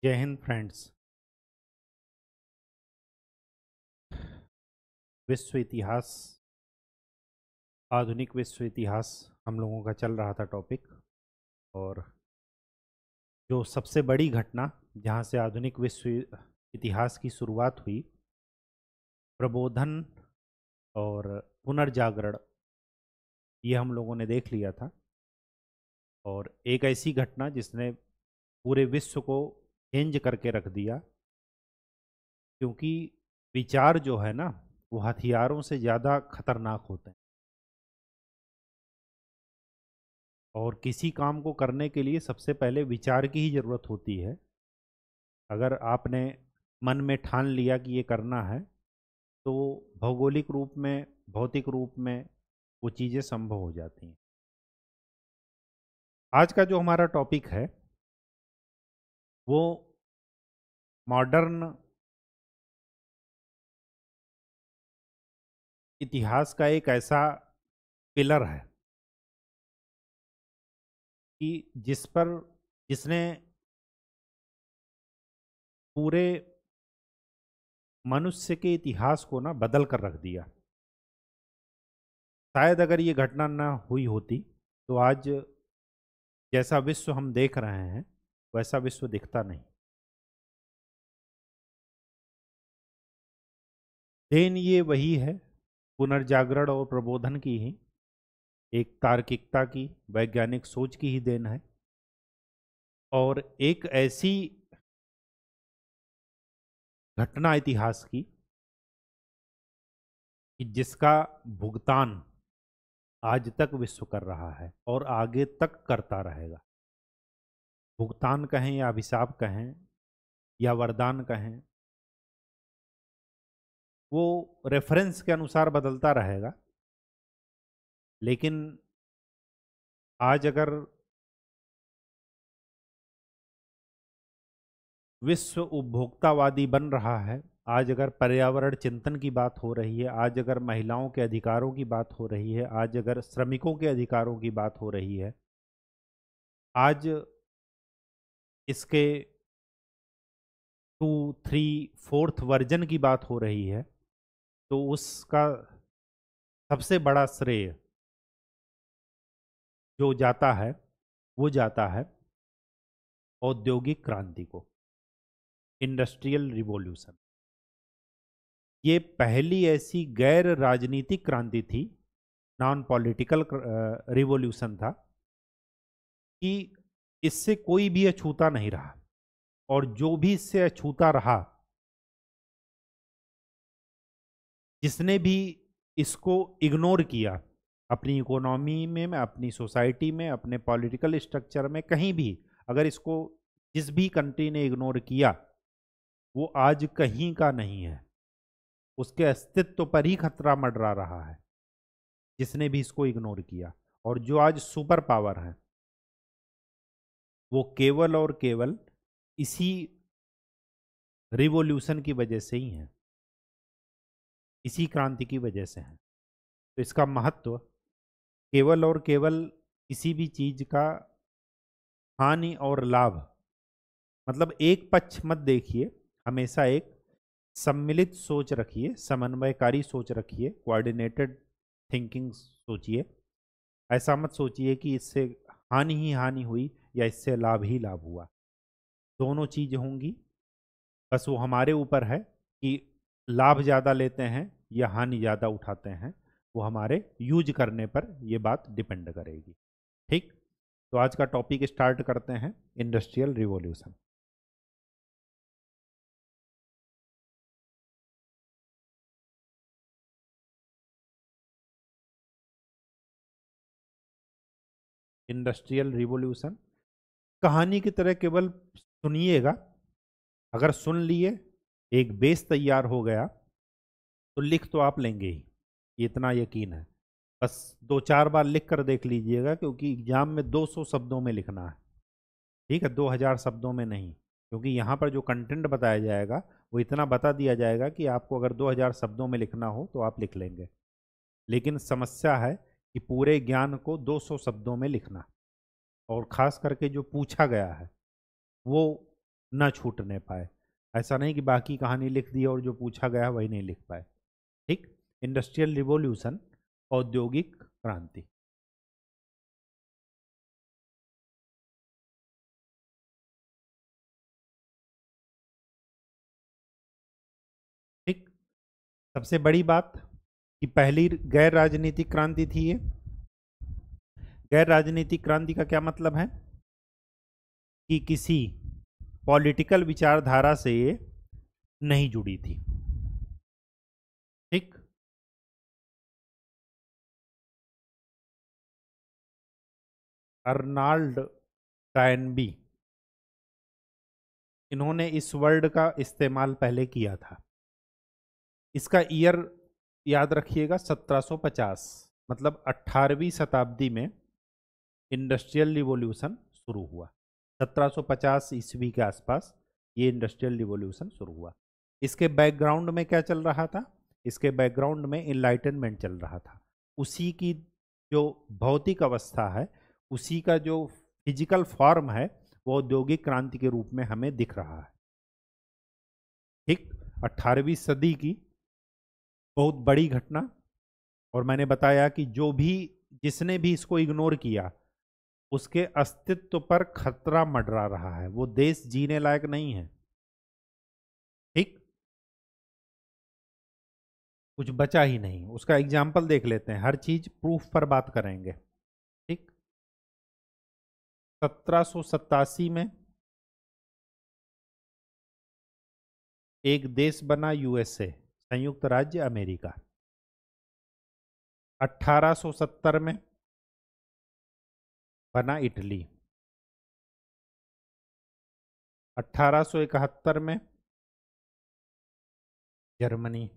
जय हिंद फ्रेंड्स। विश्व इतिहास, आधुनिक विश्व इतिहास हम लोगों का चल रहा था टॉपिक। और जो सबसे बड़ी घटना जहाँ से आधुनिक विश्व इतिहास की शुरुआत हुई, प्रबोधन और पुनर्जागरण, ये हम लोगों ने देख लिया था। और एक ऐसी घटना जिसने पूरे विश्व को चेंज करके रख दिया, क्योंकि विचार जो है ना, वो हथियारों से ज़्यादा खतरनाक होते हैं। और किसी काम को करने के लिए सबसे पहले विचार की ही ज़रूरत होती है। अगर आपने मन में ठान लिया कि ये करना है, तो भौगोलिक रूप में, भौतिक रूप में वो चीज़ें संभव हो जाती हैं। आज का जो हमारा टॉपिक है वो मॉडर्न इतिहास का एक ऐसा पिलर है कि जिसने पूरे मनुष्य के इतिहास को ना बदल कर रख दिया। शायद अगर ये घटना ना हुई होती तो आज जैसा विश्व हम देख रहे हैं वैसा विश्व दिखता नहीं। देन ये वही है, पुनर्जागरण और प्रबोधन की ही, एक तार्किकता की, वैज्ञानिक सोच की ही देन है। और एक ऐसी घटना इतिहास की कि जिसका भुगतान आज तक विश्व कर रहा है और आगे तक करता रहेगा। भुगतान कहें या अभिशाप कहें या वरदान कहें, वो रेफरेंस के अनुसार बदलता रहेगा। लेकिन आज अगर विश्व उपभोक्तावादी बन रहा है, आज अगर पर्यावरण चिंतन की बात हो रही है, आज अगर महिलाओं के अधिकारों की बात हो रही है, आज अगर श्रमिकों के अधिकारों की बात हो रही है, आज इसके 2, 3, 4th वर्जन की बात हो रही है, तो उसका सबसे बड़ा श्रेय जो जाता है वो जाता है औद्योगिक क्रांति को, इंडस्ट्रियल रिवॉल्यूशन। ये पहली ऐसी गैर राजनीतिक क्रांति थी, नॉन पॉलिटिकल रिवॉल्यूशन था, कि इससे कोई भी अछूता नहीं रहा। और जो भी इससे अछूता रहा, जिसने भी इसको इग्नोर किया अपनी इकोनॉमी में, अपनी सोसाइटी में, अपने पॉलिटिकल स्ट्रक्चर में, कहीं भी अगर इसको जिस भी कंट्री ने इग्नोर किया, वो आज कहीं का नहीं है। उसके अस्तित्व पर ही खतरा मंडरा रहा है जिसने भी इसको इग्नोर किया। और जो आज सुपर पावर है वो केवल और केवल इसी रिवॉल्यूशन की वजह से ही है, इसी क्रांति की वजह से है। तो इसका महत्व केवल और केवल किसी भी चीज का हानि और लाभ, मतलब एक पक्ष मत देखिए, हमेशा एक सम्मिलित सोच रखिए, समन्वयकारी सोच रखिए, कोऑर्डिनेटेड थिंकिंग सोचिए। ऐसा मत सोचिए कि इससे हानि ही हानि हुई या इससे लाभ ही लाभ हुआ। दोनों चीज होंगी, बस वो हमारे ऊपर है कि लाभ ज़्यादा लेते हैं या हानि ज़्यादा उठाते हैं। वो हमारे यूज करने पर ये बात डिपेंड करेगी। ठीक, तो आज का टॉपिक स्टार्ट करते हैं, इंडस्ट्रियल रिवॉल्यूशन। इंडस्ट्रियल रिवॉल्यूशन कहानी की तरह केवल सुनिएगा। अगर सुन लिए, एक बेस तैयार हो गया, तो लिख तो आप लेंगे ही, इतना यकीन है। बस 2, 4 बार लिख कर देख लीजिएगा, क्योंकि एग्जाम में 200 शब्दों में लिखना है। ठीक है, 2000 शब्दों में नहीं, क्योंकि यहाँ पर जो कंटेंट बताया जाएगा वो इतना बता दिया जाएगा कि आपको अगर 2000 शब्दों में लिखना हो तो आप लिख लेंगे। लेकिन समस्या है कि पूरे ज्ञान को 200 शब्दों में लिखना, और ख़ास करके जो पूछा गया है वो न छूटने पाए। ऐसा नहीं कि बाकी कहानी लिख दी और जो पूछा गया वही नहीं लिख पाए। ठीक। इंडस्ट्रियल रिवॉल्यूशन, औद्योगिक क्रांति। ठीक। सबसे बड़ी बात कि पहली गैर राजनीतिक क्रांति थी ये। गैर राजनीतिक क्रांति का क्या मतलब है कि किसी पॉलिटिकल विचारधारा से ये नहीं जुड़ी थी। ठीक। अर्नाल्ड टैनबी, इन्होंने इस वर्ड का इस्तेमाल पहले किया था। इसका ईयर याद रखिएगा 1750, मतलब 18वीं शताब्दी में इंडस्ट्रियल रिवॉल्यूशन शुरू हुआ। 1750 ईस्वी के आसपास ये इंडस्ट्रियल रिवॉल्यूशन शुरू हुआ। इसके बैकग्राउंड में क्या चल रहा था? इसके बैकग्राउंड में इनलाइटनमेंट चल रहा था। उसी की जो भौतिक अवस्था है, उसी का जो फिजिकल फॉर्म है, वो औद्योगिक क्रांति के रूप में हमें दिख रहा है। ठीक। 18वीं सदी की बहुत बड़ी घटना। और मैंने बताया कि जो भी, जिसने भी इसको इग्नोर किया, उसके अस्तित्व पर खतरा मंडरा रहा है। वो देश जीने लायक नहीं है। ठीक। कुछ बचा ही नहीं। उसका एग्जाम्पल देख लेते हैं, हर चीज प्रूफ पर बात करेंगे। ठीक। 1787 में एक देश बना यूएसए, संयुक्त राज्य अमेरिका। 1870 में बना इटली। 1871 में जर्मनी।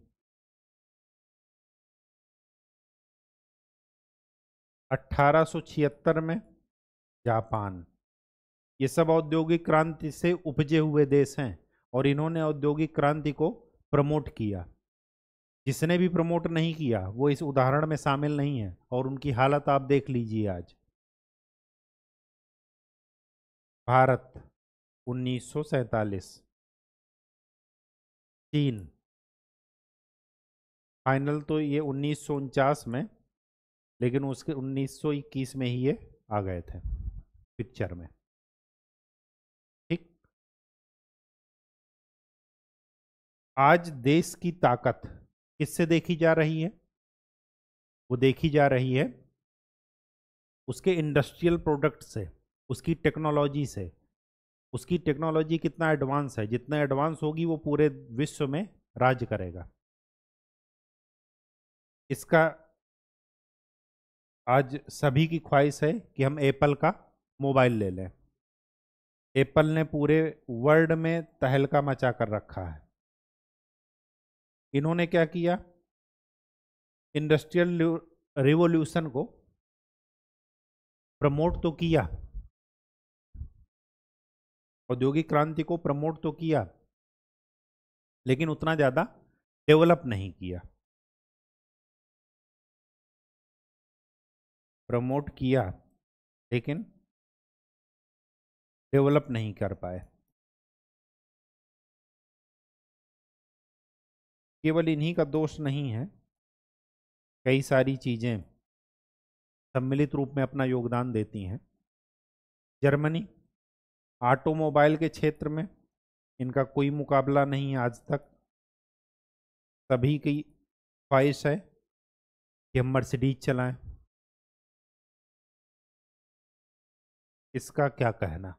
1876 में जापान। ये सब औद्योगिक क्रांति से उपजे हुए देश हैं और इन्होंने औद्योगिक क्रांति को प्रमोट किया। जिसने भी प्रमोट नहीं किया वो इस उदाहरण में शामिल नहीं है, और उनकी हालत आप देख लीजिए आज। भारत 1947। चीन, फाइनल तो ये 1949 में, लेकिन उसके 1921 में ही ये आ गए थे पिक्चर में। ठीक। आज देश की ताकत किससे देखी जा रही है? वो देखी जा रही है उसके इंडस्ट्रियल प्रोडक्ट से, उसकी टेक्नोलॉजी से। उसकी टेक्नोलॉजी कितना एडवांस है, जितना एडवांस होगी वो पूरे विश्व में राज करेगा। इसका आज सभी की ख्वाहिश है कि हम एप्पल का मोबाइल ले लें। एप्पल ने पूरे वर्ल्ड में तहलका मचा कर रखा है। इन्होंने क्या किया? इंडस्ट्रियल रिवॉल्यूशन को प्रमोट तो किया, औद्योगिक क्रांति को प्रमोट तो किया, लेकिन उतना ज्यादा डेवलप नहीं किया। प्रमोट किया लेकिन डेवलप नहीं कर पाए। केवल इन्हीं का दोष नहीं है, कई सारी चीजें सम्मिलित रूप में अपना योगदान देती हैं। जर्मनी, ऑटोमोबाइल के क्षेत्र में इनका कोई मुकाबला नहीं है आज तक। सभी की ख्वाहिश है कि हम मर्सिडीज चलाएं। इसका क्या कहना?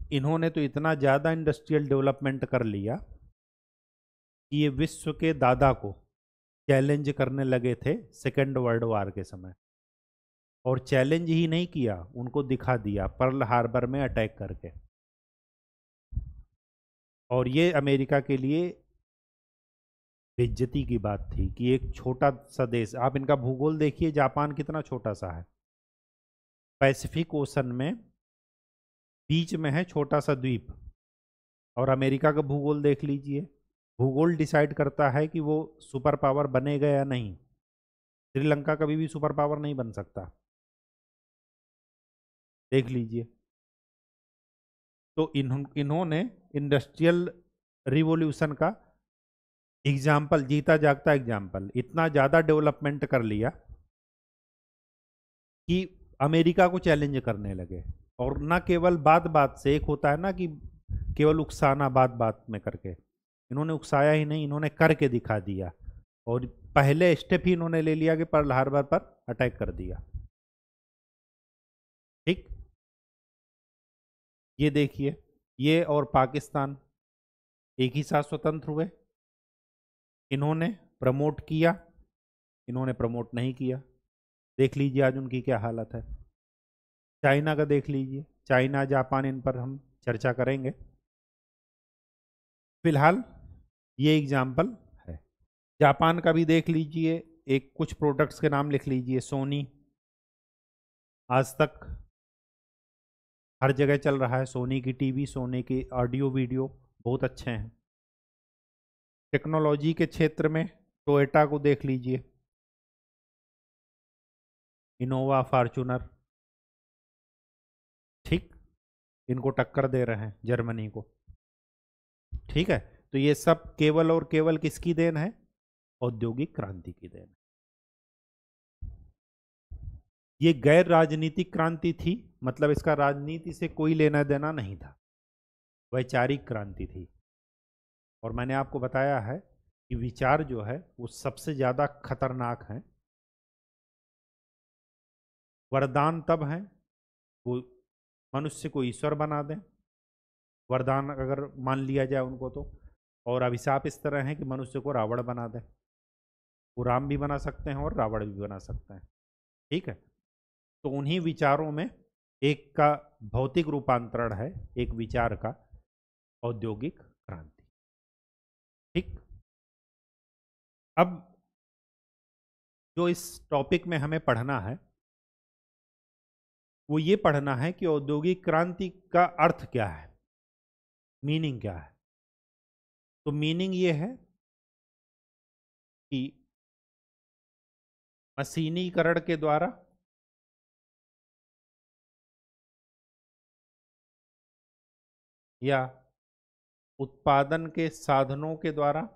इन्होंने तो इतना ज़्यादा इंडस्ट्रियल डेवलपमेंट कर लिया कि ये विश्व के दादा को चैलेंज करने लगे थे सेकेंड वर्ल्ड वार के समय। और चैलेंज ही नहीं किया, उनको दिखा दिया पर्ल हार्बर में अटैक करके। और ये अमेरिका के लिए बेइज्जती की बात थी कि एक छोटा सा देश, आप इनका भूगोल देखिए, जापान कितना छोटा सा है, पैसिफिक ओशन में बीच में है छोटा सा द्वीप। और अमेरिका का भूगोल देख लीजिए। भूगोल डिसाइड करता है कि वो सुपर पावर बनेगा या नहीं। श्रीलंका कभी भी सुपर पावर नहीं बन सकता, देख लीजिए। तो इन्होंने इंडस्ट्रियल रिवॉल्यूशन का एग्जाम्पल, जीता जागता एग्जाम्पल, इतना ज़्यादा डेवलपमेंट कर लिया कि अमेरिका को चैलेंज करने लगे। और ना केवल बात बात से, एक होता है ना कि केवल उकसाना बात बात में करके, इन्होंने उकसाया ही नहीं, इन्होंने करके दिखा दिया। और पहले स्टेप ही इन्होंने ले लिया कि पर्ल हार्बर पर अटैक कर दिया। ठीक, ये देखिए, ये और पाकिस्तान एक ही साथ स्वतंत्र हुए। इन्होंने प्रमोट किया, इन्होंने प्रमोट नहीं किया। देख लीजिए आज उनकी क्या हालत है। चाइना का देख लीजिए, चाइना जापान, इन पर हम चर्चा करेंगे। फिलहाल ये एग्जाम्पल है। जापान का भी देख लीजिए, एक कुछ प्रोडक्ट्स के नाम लिख लीजिए। सोनी आज तक हर जगह चल रहा है, सोनी की टीवी, सोनी की ऑडियो वीडियो बहुत अच्छे हैं। टेक्नोलॉजी के क्षेत्र में टोयोटा को देख लीजिए, इनोवा, फॉर्च्यूनर, ठीक, इनको टक्कर दे रहे हैं जर्मनी को। ठीक है, तो ये सब केवल और केवल किसकी देन है? औद्योगिक क्रांति की देन। ये गैर राजनीतिक क्रांति थी, मतलब इसका राजनीति से कोई लेना देना नहीं था, वैचारिक क्रांति थी। और मैंने आपको बताया है कि विचार जो है वो सबसे ज्यादा खतरनाक है। वरदान तब है वो मनुष्य को ईश्वर बना दें, वरदान अगर मान लिया जाए उनको तो। और अभिशाप इस तरह है कि मनुष्य को रावण बना दें। वो राम भी बना सकते हैं और रावण भी बना सकते हैं। ठीक है, तो उन्हीं विचारों में एक का भौतिक रूपांतरण है, एक विचार का औद्योगिक क्रांति। ठीक, अब जो इस टॉपिक में हमें पढ़ना है वो ये पढ़ना है कि औद्योगिक क्रांति का अर्थ क्या है, मीनिंग क्या है। तो मीनिंग ये है कि मशीनीकरण के द्वारा या उत्पादन के साधनों के द्वारा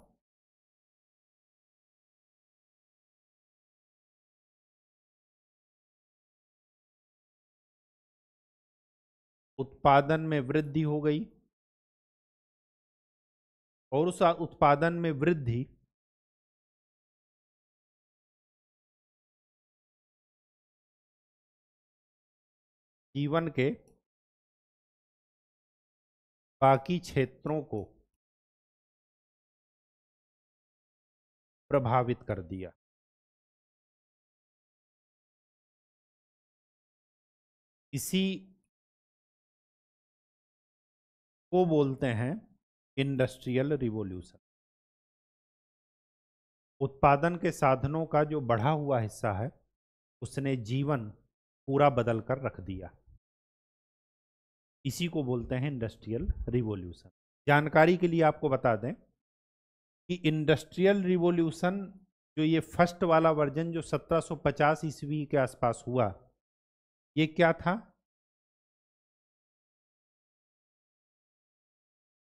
उत्पादन में वृद्धि हो गई, और उस उत्पादन में वृद्धि जीवन के बाकी क्षेत्रों को प्रभावित कर दिया। इसी को बोलते हैं इंडस्ट्रियल रिवॉल्यूशन। उत्पादन के साधनों का जो बढ़ा हुआ हिस्सा है उसने जीवन पूरा बदल कर रख दिया। इसी को बोलते हैं इंडस्ट्रियल रिवॉल्यूशन। जानकारी के लिए आपको बता दें कि इंडस्ट्रियल रिवॉल्यूशन जो ये फर्स्ट वाला वर्जन जो 1750 ईस्वी के आसपास हुआ, ये क्या था?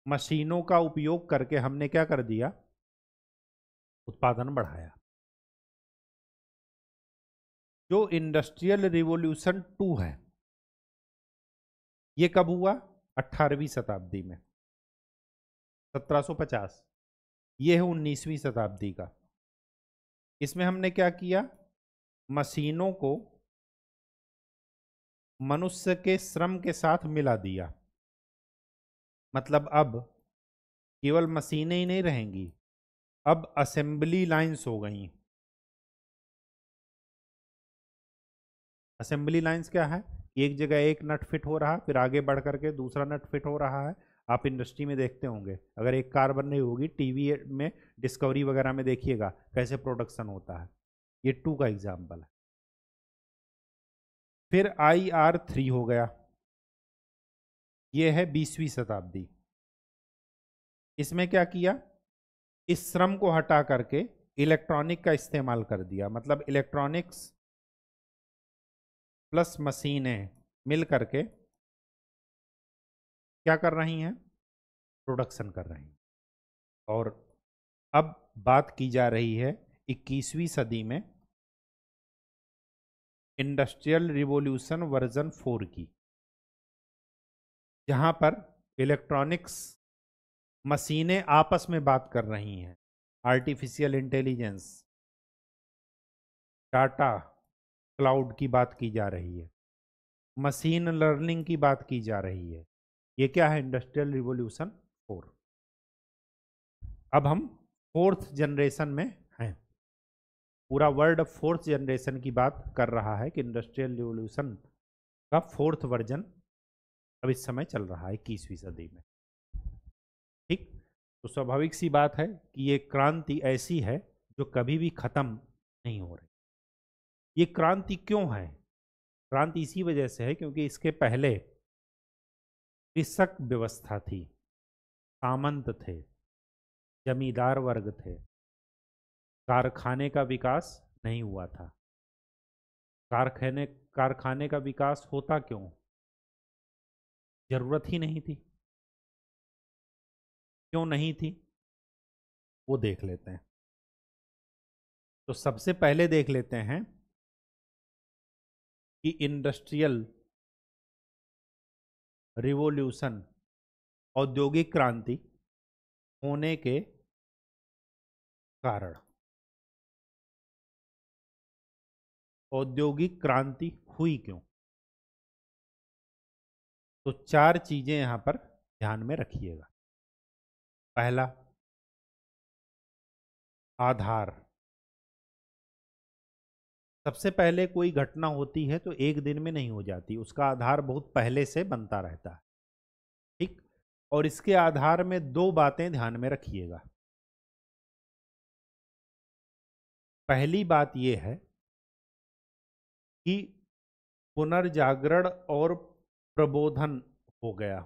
मशीनों का उपयोग करके हमने क्या कर दिया? उत्पादन बढ़ाया। जो इंडस्ट्रियल रिवॉल्यूशन 2 है ये कब हुआ? 18वीं शताब्दी में, 1750। ये है 19वीं शताब्दी का। इसमें हमने क्या किया? मशीनों को मनुष्य के श्रम के साथ मिला दिया। मतलब अब केवल मशीनें ही नहीं रहेंगी, अब असेंबली लाइंस हो गई। असेंबली लाइंस क्या है? एक जगह एक नट फिट हो रहा, फिर आगे बढ़ करके दूसरा नट फिट हो रहा है। आप इंडस्ट्री में देखते होंगे, अगर एक कार बन रही होगी, टीवी में डिस्कवरी वगैरह में देखिएगा कैसे प्रोडक्शन होता है। ये 2 का एग्जाम्पल है। फिर IR3 हो गया, ये है 20वीं शताब्दी। इसमें क्या किया? इस श्रम को हटा करके इलेक्ट्रॉनिक का इस्तेमाल कर दिया। मतलब इलेक्ट्रॉनिक्स प्लस मशीनें मिल करके क्या कर रही हैं, प्रोडक्शन कर रही हैं। और अब बात की जा रही है 21वीं सदी में इंडस्ट्रियल रिवॉल्यूशन वर्जन 4 की, जहां पर इलेक्ट्रॉनिक्स मशीनें आपस में बात कर रही हैं, आर्टिफिशियल इंटेलिजेंस, डाटा, क्लाउड की बात की जा रही है, मशीन लर्निंग की बात की जा रही है। ये क्या है, इंडस्ट्रियल रिवॉल्यूशन 4। अब हम फोर्थ जनरेशन में हैं। पूरा वर्ल्ड फोर्थ जनरेशन की बात कर रहा है कि इंडस्ट्रियल रिवॉल्यूशन का फोर्थ वर्जन अब इस समय चल रहा है 21वीं सदी में। ठीक, तो स्वाभाविक सी बात है कि ये क्रांति ऐसी है जो कभी भी खत्म नहीं हो रही। ये क्रांति क्यों है, क्रांति इसी वजह से है क्योंकि इसके पहले कृषक व्यवस्था थी, सामंत थे, जमींदार वर्ग थे, कारखाने का विकास नहीं हुआ था। कारखाने का विकास होता क्यों, जरूरत ही नहीं थी। क्यों नहीं थी वो देख लेते हैं। तो सबसे पहले देख लेते हैं कि इंडस्ट्रियल रिवॉल्यूशन, औद्योगिक क्रांति होने के कारण, औद्योगिक क्रांति हुई क्यों। तो चार चीजें यहां पर ध्यान में रखिएगा। पहला, आधार। सबसे पहले कोई घटना होती है तो एक दिन में नहीं हो जाती, उसका आधार बहुत पहले से बनता रहता है। ठीक, और इसके आधार में दो बातें ध्यान में रखिएगा। पहली बात यह है कि पुनर्जागरण और प्रबोधन हो गया।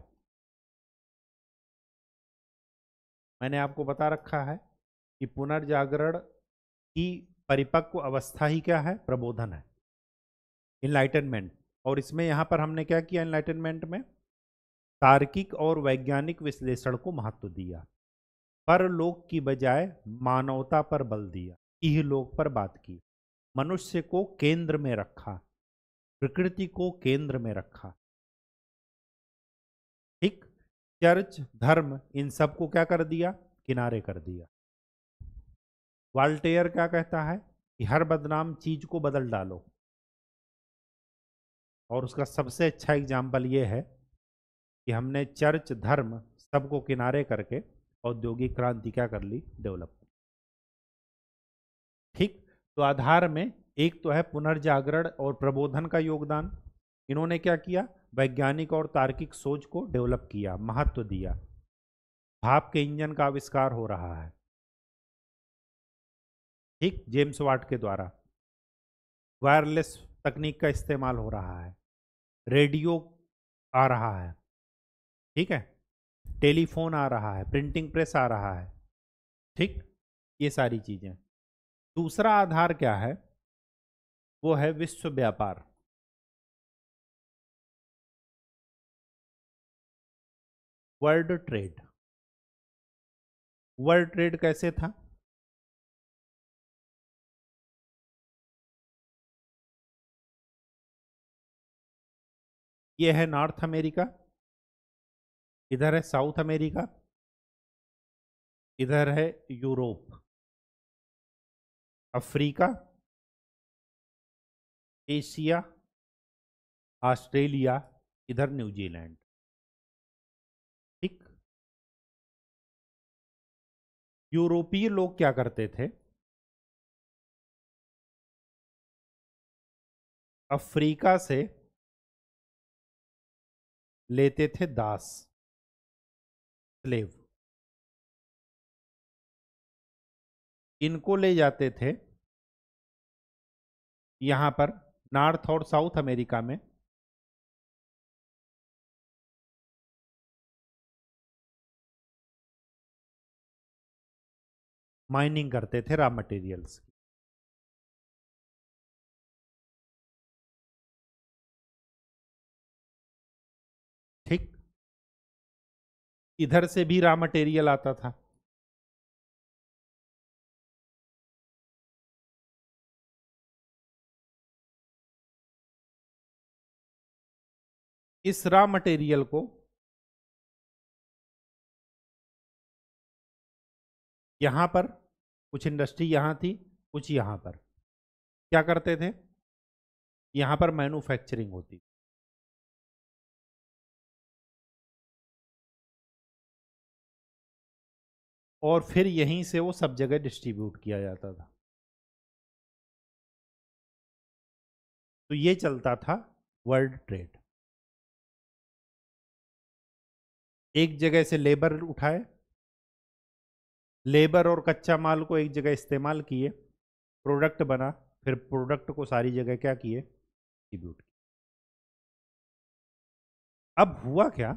मैंने आपको बता रखा है कि पुनर्जागरण की परिपक्व अवस्था ही क्या है, प्रबोधन है, इनलाइटनमेंट। और इसमें यहां पर हमने क्या किया, इनलाइटनमेंट में तार्किक और वैज्ञानिक विश्लेषण को महत्व दिया, परलोक की बजाय मानवता पर बल दिया, इहलोक पर बात की, मनुष्य को केंद्र में रखा, प्रकृति को केंद्र में रखा। ठीक, चर्च, धर्म, इन सबको क्या कर दिया, किनारे कर दिया। वाल्टेयर क्या कहता है कि हर बदनाम चीज को बदल डालो, और उसका सबसे अच्छा एग्जाम्पल ये है कि हमने चर्च, धर्म सबको किनारे करके औद्योगिक क्रांति क्या कर ली, डेवलप। ठीक, तो आधार में एक तो है पुनर्जागरण और प्रबोधन का योगदान। इन्होंने क्या किया, वैज्ञानिक और तार्किक सोच को डेवलप किया, महत्व दिया। भाप के इंजन का आविष्कार हो रहा है, ठीक, जेम्स वाट के द्वारा। वायरलेस तकनीक का इस्तेमाल हो रहा है, रेडियो आ रहा है, ठीक है, टेलीफोन आ रहा है, प्रिंटिंग प्रेस आ रहा है। ठीक, ये सारी चीजें। दूसरा आधार क्या है, वो है विश्व व्यापार। World trade. वर्ल्ड ट्रेड कैसे था, ये है नॉर्थ अमेरिका, इधर है साउथ अमेरिका, इधर है यूरोप, अफ्रीका, एशिया, ऑस्ट्रेलिया, इधर न्यूजीलैंड। ठीक, यूरोपीय लोग क्या करते थे, अफ्रीका से लेते थे दास, स्लेव, इनको ले जाते थे यहां पर नॉर्थ और साउथ अमेरिका में, माइनिंग करते थे रॉ मटेरियल्स। ठीक, इधर से भी रॉ मटेरियल आता था। इस रॉ मटेरियल को यहां पर कुछ इंडस्ट्री यहां थी, कुछ यहां पर क्या करते थे, यहां पर मैन्युफैक्चरिंग होती थी। और फिर यहीं से वो सब जगह डिस्ट्रीब्यूट किया जाता था। तो ये चलता था वर्ल्ड ट्रेड। एक जगह से लेबर उठाए, लेबर और कच्चा माल को एक जगह इस्तेमाल किए, प्रोडक्ट बना, फिर प्रोडक्ट को सारी जगह क्या किए, डिस्ट्रीब्यूट किया। अब हुआ क्या,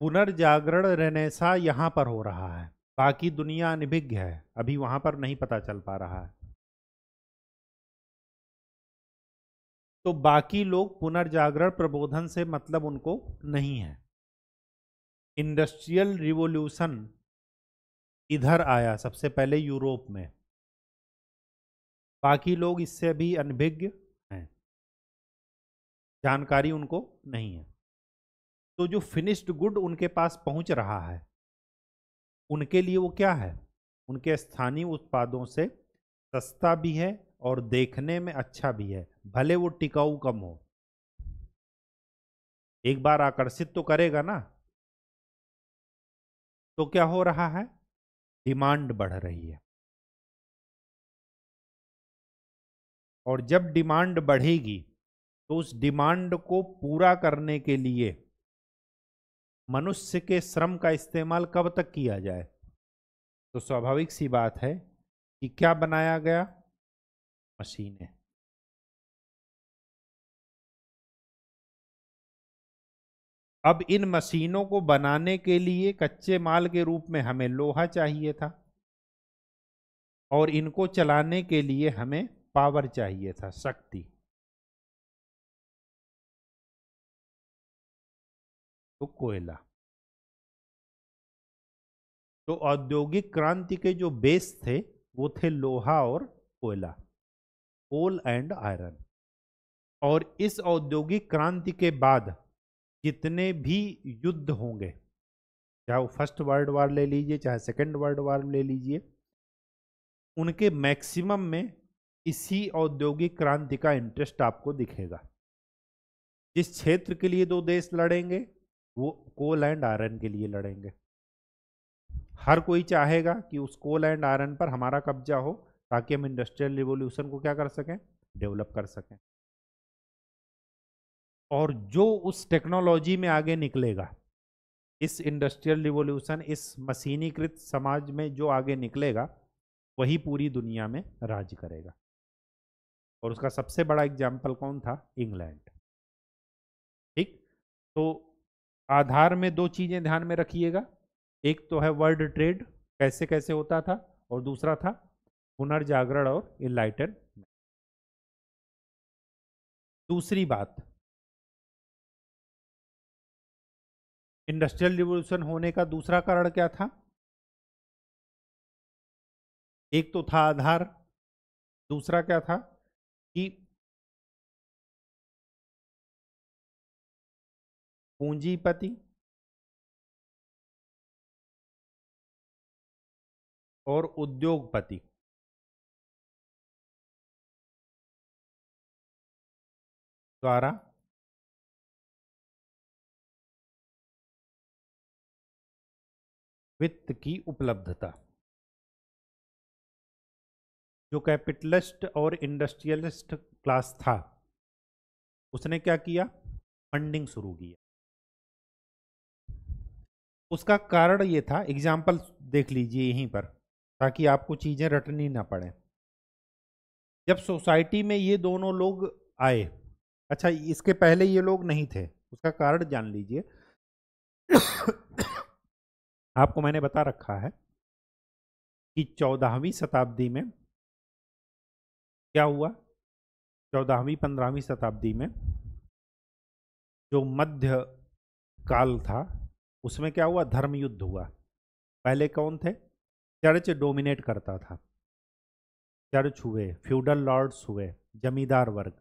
पुनर्जागरण रेनेसा यहां पर हो रहा है, बाकी दुनिया अनभिज्ञ है, अभी वहां पर नहीं पता चल पा रहा है। तो बाकी लोग पुनर्जागरण प्रबोधन से मतलब उनको नहीं है। इंडस्ट्रियल रिवॉल्यूशन इधर आया सबसे पहले यूरोप में, बाकी लोग इससे भी अनभिज्ञ हैं, जानकारी उनको नहीं है। तो जो फिनिश्ड गुड उनके पास पहुंच रहा है, उनके लिए वो क्या है, उनके स्थानीय उत्पादों से सस्ता भी है और देखने में अच्छा भी है, भले वो टिकाऊ कम हो। एक बार आकर्षित तो करेगा ना। तो क्या हो रहा है, डिमांड बढ़ रही है। और जब डिमांड बढ़ेगी तो उस डिमांड को पूरा करने के लिए मनुष्य के श्रम का इस्तेमाल कब तक किया जाए। तो स्वाभाविक सी बात है कि क्या बनाया गया, मशीनें। अब इन मशीनों को बनाने के लिए कच्चे माल के रूप में हमें लोहा चाहिए था, और इनको चलाने के लिए हमें पावर चाहिए था, शक्ति। तो कोयला। तो औद्योगिक क्रांति के जो बेस थे वो थे लोहा और कोयला, कोल एंड आयरन। और इस औद्योगिक क्रांति के बाद जितने भी युद्ध होंगे, चाहे वो फर्स्ट वर्ल्ड वार ले लीजिए, चाहे सेकेंड वर्ल्ड वार ले लीजिए, उनके मैक्सिमम में इसी औद्योगिक क्रांति का इंटरेस्ट आपको दिखेगा। जिस क्षेत्र के लिए दो देश लड़ेंगे वो कोल एंड आयरन के लिए लड़ेंगे। हर कोई चाहेगा कि उस कोल एंड आयरन पर हमारा कब्जा हो, ताकि हम इंडस्ट्रियल रिवॉल्यूशन को क्या कर सकें, डेवलप कर सकें। और जो उस टेक्नोलॉजी में आगे निकलेगा, इस इंडस्ट्रियल रिवॉल्यूशन, इस मशीनीकृत समाज में जो आगे निकलेगा, वही पूरी दुनिया में राज करेगा। और उसका सबसे बड़ा एग्जाम्पल कौन था, इंग्लैंड। ठीक। तो आधार में दो चीजें ध्यान में रखिएगा, एक तो है वर्ल्ड ट्रेड कैसे कैसे होता था, और दूसरा था पुनर्जागरण और इनलाइटन। दूसरी बात, इंडस्ट्रियल रिवॉल्यूशन होने का दूसरा कारण क्या था, एक तो था आधार, दूसरा क्या था कि पूंजीपति और उद्योगपति द्वारा वित्त की उपलब्धता। जो कैपिटलिस्ट और इंडस्ट्रियलिस्ट क्लास था, उसने क्या किया, फंडिंग शुरू किया। उसका कारण ये था, एग्जाम्पल देख लीजिए यहीं पर, ताकि आपको चीजें रटनी ना पड़े। जब सोसाइटी में ये दोनों लोग आए, अच्छा इसके पहले ये लोग नहीं थे, उसका कारण जान लीजिए। आपको मैंने बता रखा है कि 14वीं शताब्दी में क्या हुआ, 14वीं 15वीं शताब्दी में जो मध्य काल था उसमें क्या हुआ, धर्म युद्ध हुआ। पहले कौन थे, चर्च डोमिनेट करता था, चर्च हुए, फ्यूडल लॉर्ड्स हुए, जमींदार वर्ग।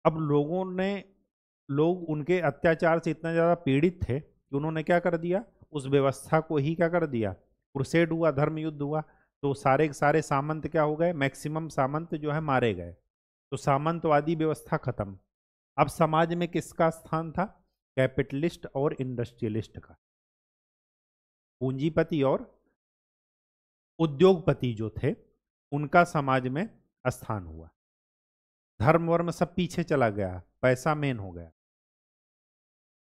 अब लोग उनके अत्याचार से इतना ज़्यादा पीड़ित थे कि उन्होंने क्या कर दिया, उस व्यवस्था को ही क्या कर दिया, क्रुसेड हुआ, धर्म युद्ध हुआ। तो सारे के सारे सामंत क्या हो गए, मैक्सिमम सामंत जो है मारे गए। तो सामंतवादी व्यवस्था खत्म। अब समाज में किसका स्थान था, कैपिटलिस्ट और इंडस्ट्रियलिस्ट का। पूंजीपति और उद्योगपति जो थे उनका समाज में स्थान हुआ। धर्म वर्म सब पीछे चला गया, पैसा मेन हो गया।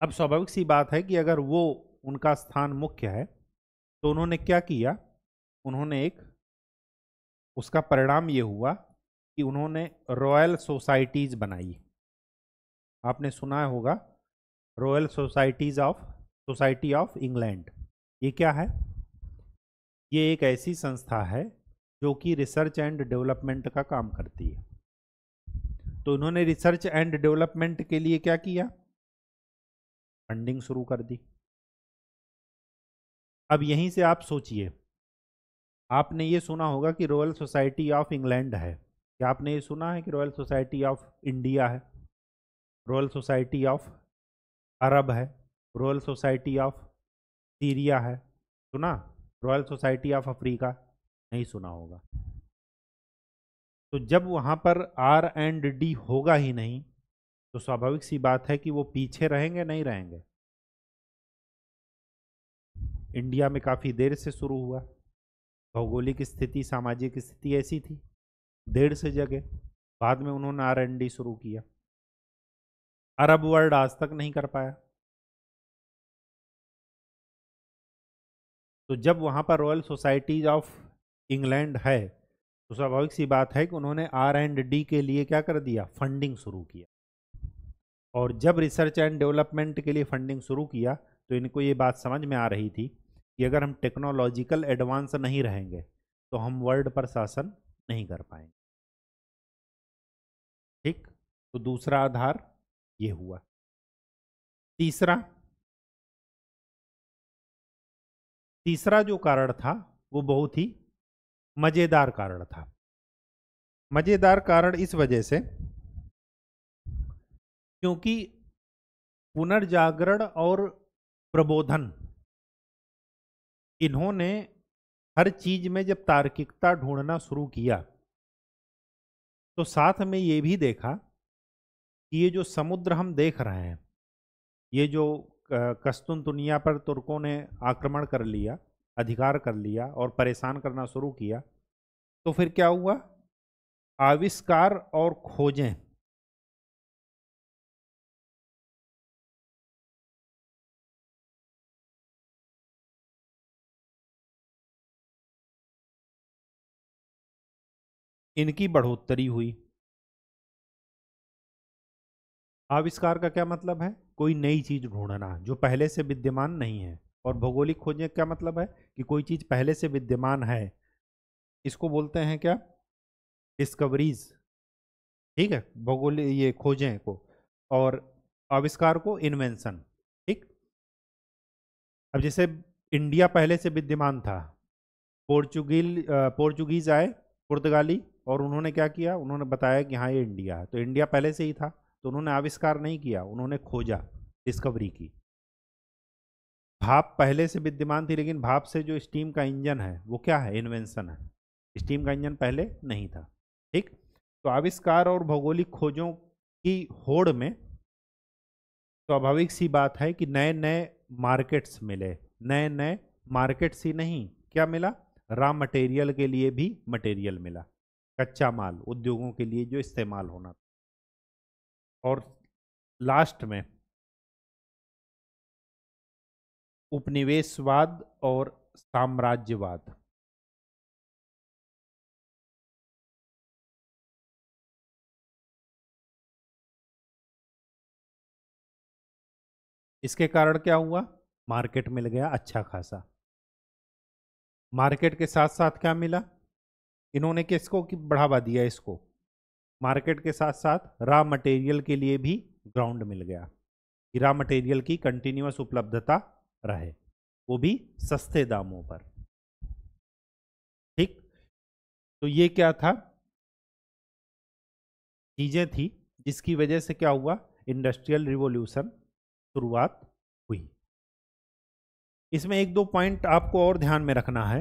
अब स्वाभाविक सी बात है कि अगर वो उनका स्थान मुख्य है तो उन्होंने क्या किया, उन्होंने एक, उसका परिणाम ये हुआ कि उन्होंने रॉयल सोसाइटीज बनाई। आपने सुना होगा रॉयल सोसाइटी ऑफ इंग्लैंड। ये क्या है, ये एक ऐसी संस्था है जो कि रिसर्च एंड डेवलपमेंट का काम करती है। तो उन्होंने रिसर्च एंड डेवलपमेंट के लिए क्या किया, फंडिंग शुरू कर दी। अब यहीं से आप सोचिए, आपने ये सुना होगा कि रॉयल सोसाइटी ऑफ इंग्लैंड है, क्या आपने ये सुना है कि रॉयल सोसाइटी ऑफ इंडिया है, रॉयल सोसाइटी ऑफ अरब है, रॉयल सोसाइटी ऑफ सीरिया है, सुना? रॉयल सोसाइटी ऑफ अफ्रीका नहीं सुना होगा। तो जब वहाँ पर R&D होगा ही नहीं तो स्वाभाविक सी बात है कि वो पीछे रहेंगे, नहीं रहेंगे। इंडिया में काफ़ी देर से शुरू हुआ, भौगोलिक स्थिति, सामाजिक स्थिति ऐसी थी, देर से जगे, बाद में उन्होंने R&D शुरू किया। अरब वर्ल्ड आज तक नहीं कर पाया। तो जब वहाँ पर रॉयल सोसाइटी ऑफ इंग्लैंड है तो स्वाभाविक सी बात है कि उन्होंने R&D के लिए क्या कर दिया, फंडिंग शुरू किया। और जब रिसर्च एंड डेवलपमेंट के लिए फंडिंग शुरू किया तो इनको ये बात समझ में आ रही थी कि अगर हम टेक्नोलॉजिकल एडवांस नहीं रहेंगे तो हम वर्ल्ड पर शासन नहीं कर पाएंगे। ठीक, तो दूसरा आधार ये हुआ। तीसरा जो कारण था वो बहुत ही मजेदार कारण था। मजेदार कारण इस वजह से क्योंकि पुनर्जागरण और प्रबोधन, इन्होंने हर चीज में जब तार्किकता ढूंढना शुरू किया तो साथ में ये भी देखा कि ये जो समुद्र हम देख रहे हैं, ये जो कस्तुनतुनिया पर तुर्कों ने आक्रमण कर लिया, अधिकार कर लिया और परेशान करना शुरू किया, तो फिर क्या हुआ, आविष्कार और खोजें इनकी बढ़ोतरी हुई। आविष्कार का क्या मतलब है, कोई नई चीज ढूंढना जो पहले से विद्यमान नहीं है। और भौगोलिक खोजें क्या मतलब है कि कोई चीज पहले से विद्यमान है, इसको बोलते हैं क्या, डिस्कवरीज। ठीक है, भौगोलिक ये खोजें को, और आविष्कार को इन्वेंशन। ठीक, अब जैसे इंडिया पहले से विद्यमान था, पोर्चुगीज आए, पुर्तगाली, और उन्होंने क्या किया, उन्होंने बताया कि हाँ ये इंडिया है, तो इंडिया पहले से ही था। तो उन्होंने आविष्कार नहीं किया, उन्होंने खोजा, डिस्कवरी की। भाप पहले से विद्यमान थी लेकिन भाप से जो स्टीम का इंजन है वो क्या है, इन्वेंशन है। स्टीम का इंजन पहले नहीं था। ठीक, तो आविष्कार और भौगोलिक खोजों की होड़ में स्वाभाविक सी बात है कि नए नए मार्केट्स मिले। नए नए मार्केट्स ही नहीं, क्या मिला, रॉ मटेरियल के लिए भी मटेरियल मिला, कच्चा माल उद्योगों के लिए जो इस्तेमाल होना। और लास्ट में उपनिवेशवाद और साम्राज्यवाद। इसके कारण क्या हुआ, मार्केट मिल गया अच्छा खासा। मार्केट के साथ साथ क्या मिला, इन्होंने किसको बढ़ावा दिया, इसको, मार्केट के साथ साथ रॉ मटेरियल के लिए भी ग्राउंड मिल गया। रॉ मटेरियल की कंटिन्यूअस उपलब्धता रहे, वो भी सस्ते दामों पर। ठीक, तो ये क्या था, चीजें थी जिसकी वजह से क्या हुआ, इंडस्ट्रियल रिवॉल्यूशन शुरुआत हुई। इसमें एक दो पॉइंट आपको और ध्यान में रखना है।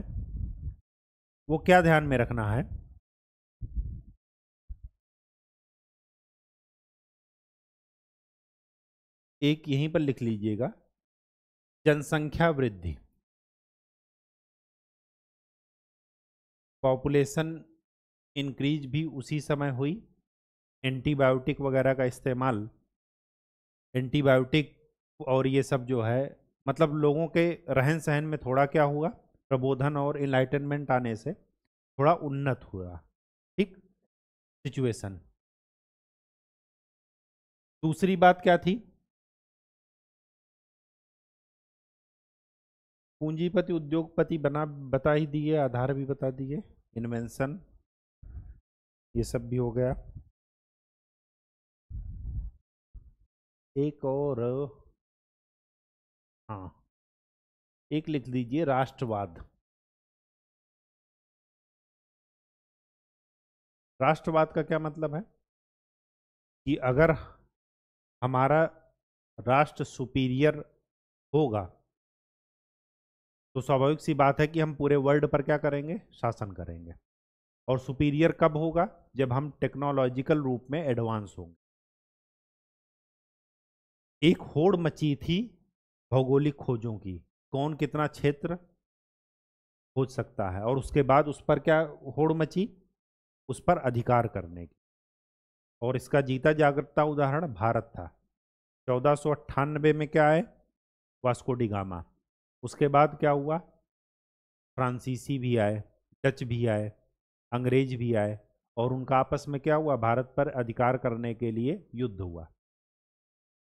वो क्या ध्यान में रखना है, एक यहीं पर लिख लीजिएगा, जनसंख्या वृद्धि, पॉपुलेशन इंक्रीज भी उसी समय हुई। एंटीबायोटिक वगैरह का इस्तेमाल, एंटीबायोटिक और ये सब जो है, मतलब लोगों के रहन सहन में थोड़ा क्या हुआ, प्रबोधन और इनलाइटनमेंट आने से थोड़ा उन्नत हुआ। ठीक, सिचुएशन। दूसरी बात क्या थी, पूंजीपति उद्योगपति बना, बता ही दिए, आधार भी बता दिए, इन्वेंशन ये सब भी हो गया। एक और, हाँ, एक लिख दीजिए, राष्ट्रवाद। राष्ट्रवाद का क्या मतलब है कि अगर हमारा राष्ट्र सुपीरियर होगा तो स्वाभाविक सी बात है कि हम पूरे वर्ल्ड पर क्या करेंगे, शासन करेंगे। और सुपीरियर कब होगा, जब हम टेक्नोलॉजिकल रूप में एडवांस होंगे। एक होड़ मची थी भौगोलिक खोजों की, कौन कितना क्षेत्र खोज सकता है, और उसके बाद उस पर क्या होड़ मची, उस पर अधिकार करने की। और इसका जीता जागता उदाहरण भारत था। 1498 में क्या आए, वास्को डी गामा। उसके बाद क्या हुआ, फ्रांसीसी भी आए, डच भी आए, अंग्रेज भी आए, और उनका आपस में क्या हुआ, भारत पर अधिकार करने के लिए युद्ध हुआ।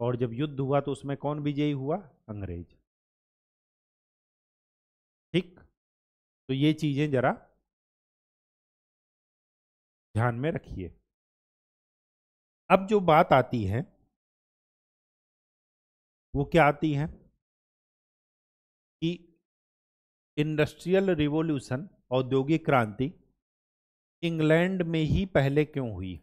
और जब युद्ध हुआ तो उसमें कौन विजयी हुआ, अंग्रेज। ठीक, तो ये चीजें जरा ध्यान में रखिए। अब जो बात आती है वो क्या आती है कि इंडस्ट्रियल रिवॉल्यूशन, औद्योगिक क्रांति, इंग्लैंड में ही पहले क्यों हुई।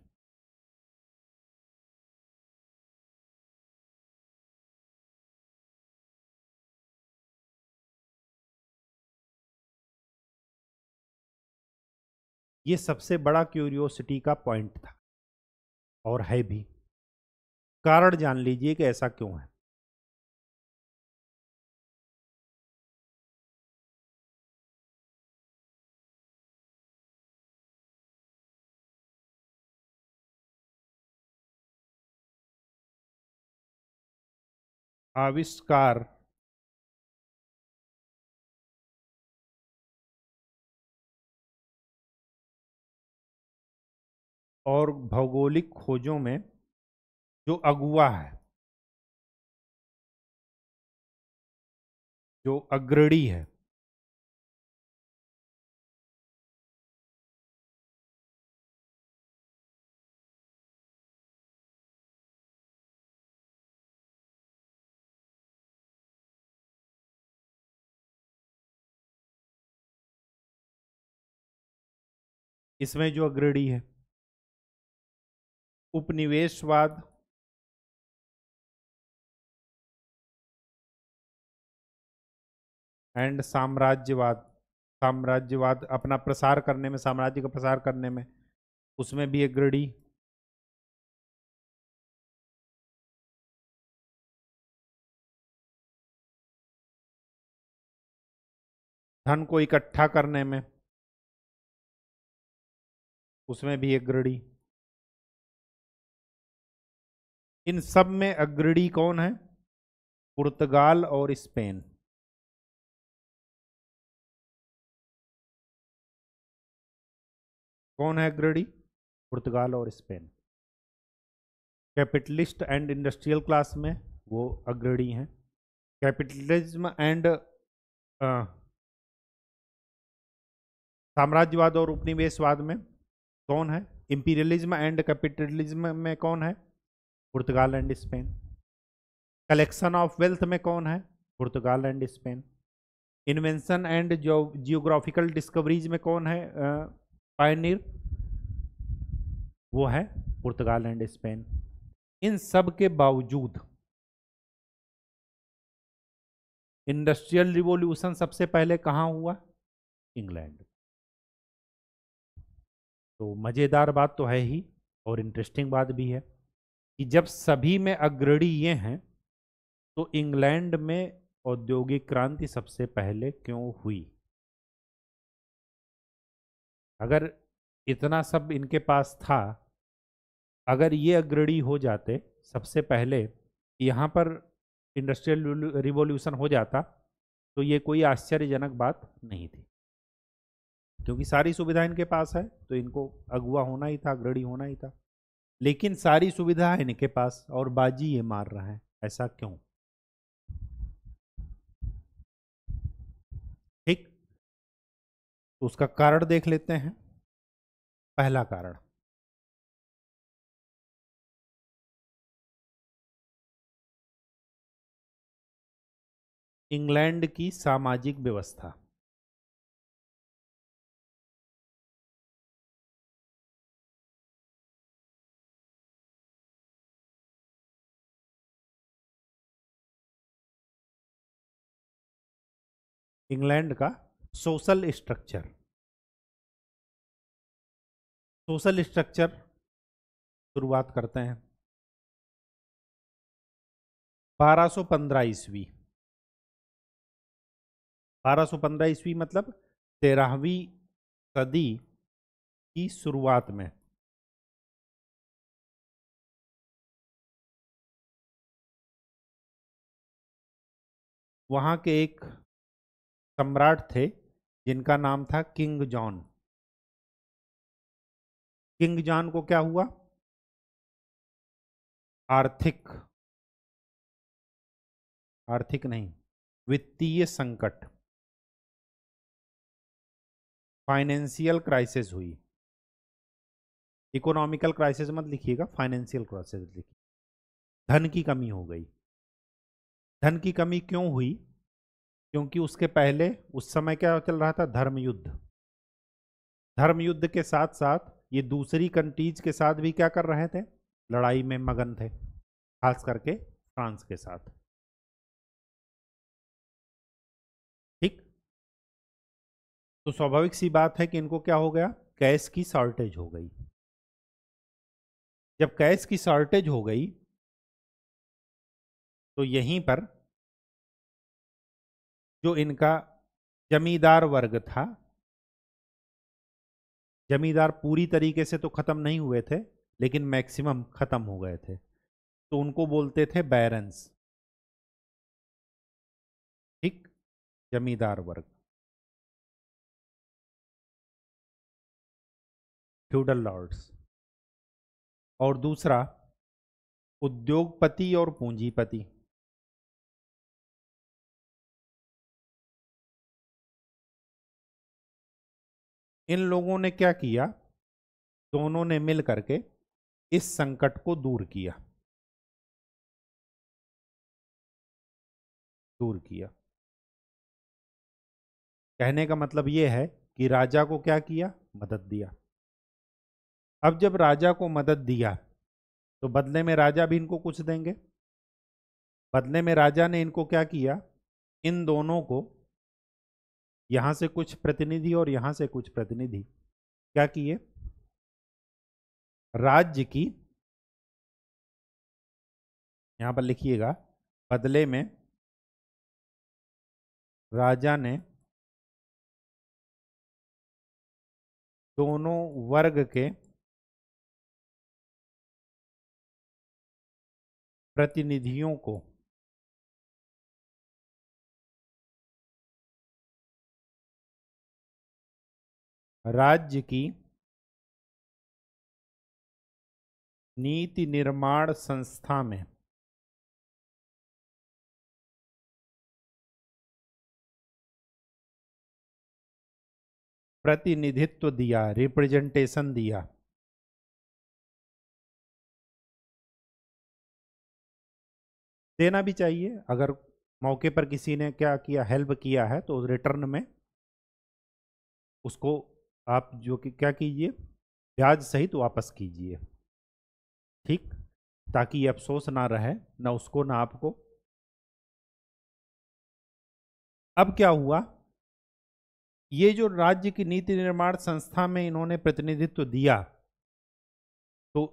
ये सबसे बड़ा क्यूरियोसिटी का पॉइंट था और है भी। कारण जान लीजिए कि ऐसा क्यों है। आविष्कार और भौगोलिक खोजों में जो अगुआ है, जो अग्रणी है, इसमें जो अग्रणी है, उपनिवेशवाद, एंड साम्राज्यवाद। साम्राज्यवाद अपना प्रसार करने में, साम्राज्य का प्रसार करने में, उसमें भी अग्रणी। धन को इकट्ठा करने में, उसमें भी अग्रणी। इन सब में अग्रणी कौन है, पुर्तगाल और स्पेन। कौन है अग्रणी, पुर्तगाल और Spain. Capitalist and industrial class में वो अग्रणी हैं। कैपिटलिज्म एंड साम्राज्यवाद और उपनिवेशवाद में कौन है, इंपीरियलिज्म एंड कैपिटलिज्म में कौन है, Portugal and Spain. Collection of wealth में कौन है? Portugal and Spain. Invention and geographical discoveries में कौन है पायनियर? वो है पुर्तगाल एंड स्पेन। इन सब के बावजूद इंडस्ट्रियल रिवॉल्यूशन सबसे पहले कहाँ हुआ? इंग्लैंड। तो मजेदार बात तो है ही, और इंटरेस्टिंग बात भी है कि जब सभी में अग्रणी ये हैं, तो इंग्लैंड में औद्योगिक क्रांति सबसे पहले क्यों हुई? अगर इतना सब इनके पास था, अगर ये अग्रणी हो जाते सबसे पहले, यहाँ पर इंडस्ट्रियल रिवॉल्यूशन हो जाता, तो ये कोई आश्चर्यजनक बात नहीं थी, क्योंकि सारी सुविधा इनके पास है, तो इनको अगुवा होना ही था, अग्रणी होना ही था। लेकिन सारी सुविधा है इनके पास और बाजी ये मार रहा है, ऐसा क्यों? ठीक, तो उसका कारण देख लेते हैं। पहला कारण, इंग्लैंड की सामाजिक व्यवस्था। इंग्लैंड का सोशल स्ट्रक्चर। सोशल स्ट्रक्चर शुरुआत करते हैं 1215 ईस्वी। 1215 ईस्वी मतलब 13वीं सदी की शुरुआत में। वहां के एक सम्राट थे जिनका नाम था किंग जॉन। किंग जॉन को क्या हुआ? आर्थिक, आर्थिक नहीं, वित्तीय संकट, फाइनेंशियल क्राइसिस हुई। इकोनॉमिकल क्राइसिस मत लिखिएगा, फाइनेंशियल क्राइसिस लिखिए। धन की कमी हो गई। धन की कमी क्यों हुई? क्योंकि उसके पहले उस समय क्या चल रहा था? धर्म युद्ध। धर्म युद्ध के साथ साथ ये दूसरी कंट्रीज के साथ भी क्या कर रहे थे? लड़ाई में मगन थे, खास करके फ्रांस के साथ। ठीक, तो स्वाभाविक सी बात है कि इनको क्या हो गया? कैश की शॉर्टेज हो गई। जब कैश की शॉर्टेज हो गई, तो यहीं पर जो इनका जमींदार वर्ग था, जमींदार पूरी तरीके से तो खत्म नहीं हुए थे, लेकिन मैक्सिमम खत्म हो गए थे, तो उनको बोलते थे बैरन्स। ठीक, जमींदार वर्ग, फ्यूडल लॉर्ड्स। और दूसरा उद्योगपति और पूंजीपति। इन लोगों ने क्या किया? दोनों ने मिल करके इस संकट को दूर किया, दूर किया। कहने का मतलब यह है कि राजा को क्या किया? मदद दिया। अब जब राजा को मदद दिया, तो बदले में राजा भी इनको कुछ देंगे। बदले में राजा ने इनको क्या किया? इन दोनों को, यहां से कुछ प्रतिनिधि और यहां से कुछ प्रतिनिधि, क्या किए? राज्य की, यहां पर लिखिएगा, बदले में राजा ने दोनों वर्ग के प्रतिनिधियों को राज्य की नीति निर्माण संस्था में प्रतिनिधित्व दिया, रिप्रेजेंटेशन दिया। देना भी चाहिए। अगर मौके पर किसी ने क्या किया, हेल्प किया है, तो रिटर्न में उसको आप जो कि क्या कीजिए, ब्याज सहित वापस कीजिए। ठीक, ताकि ये अफसोस ना रहे, ना उसको ना आपको। अब क्या हुआ, ये जो राज्य की नीति निर्माण संस्था में इन्होंने प्रतिनिधित्व दिया, तो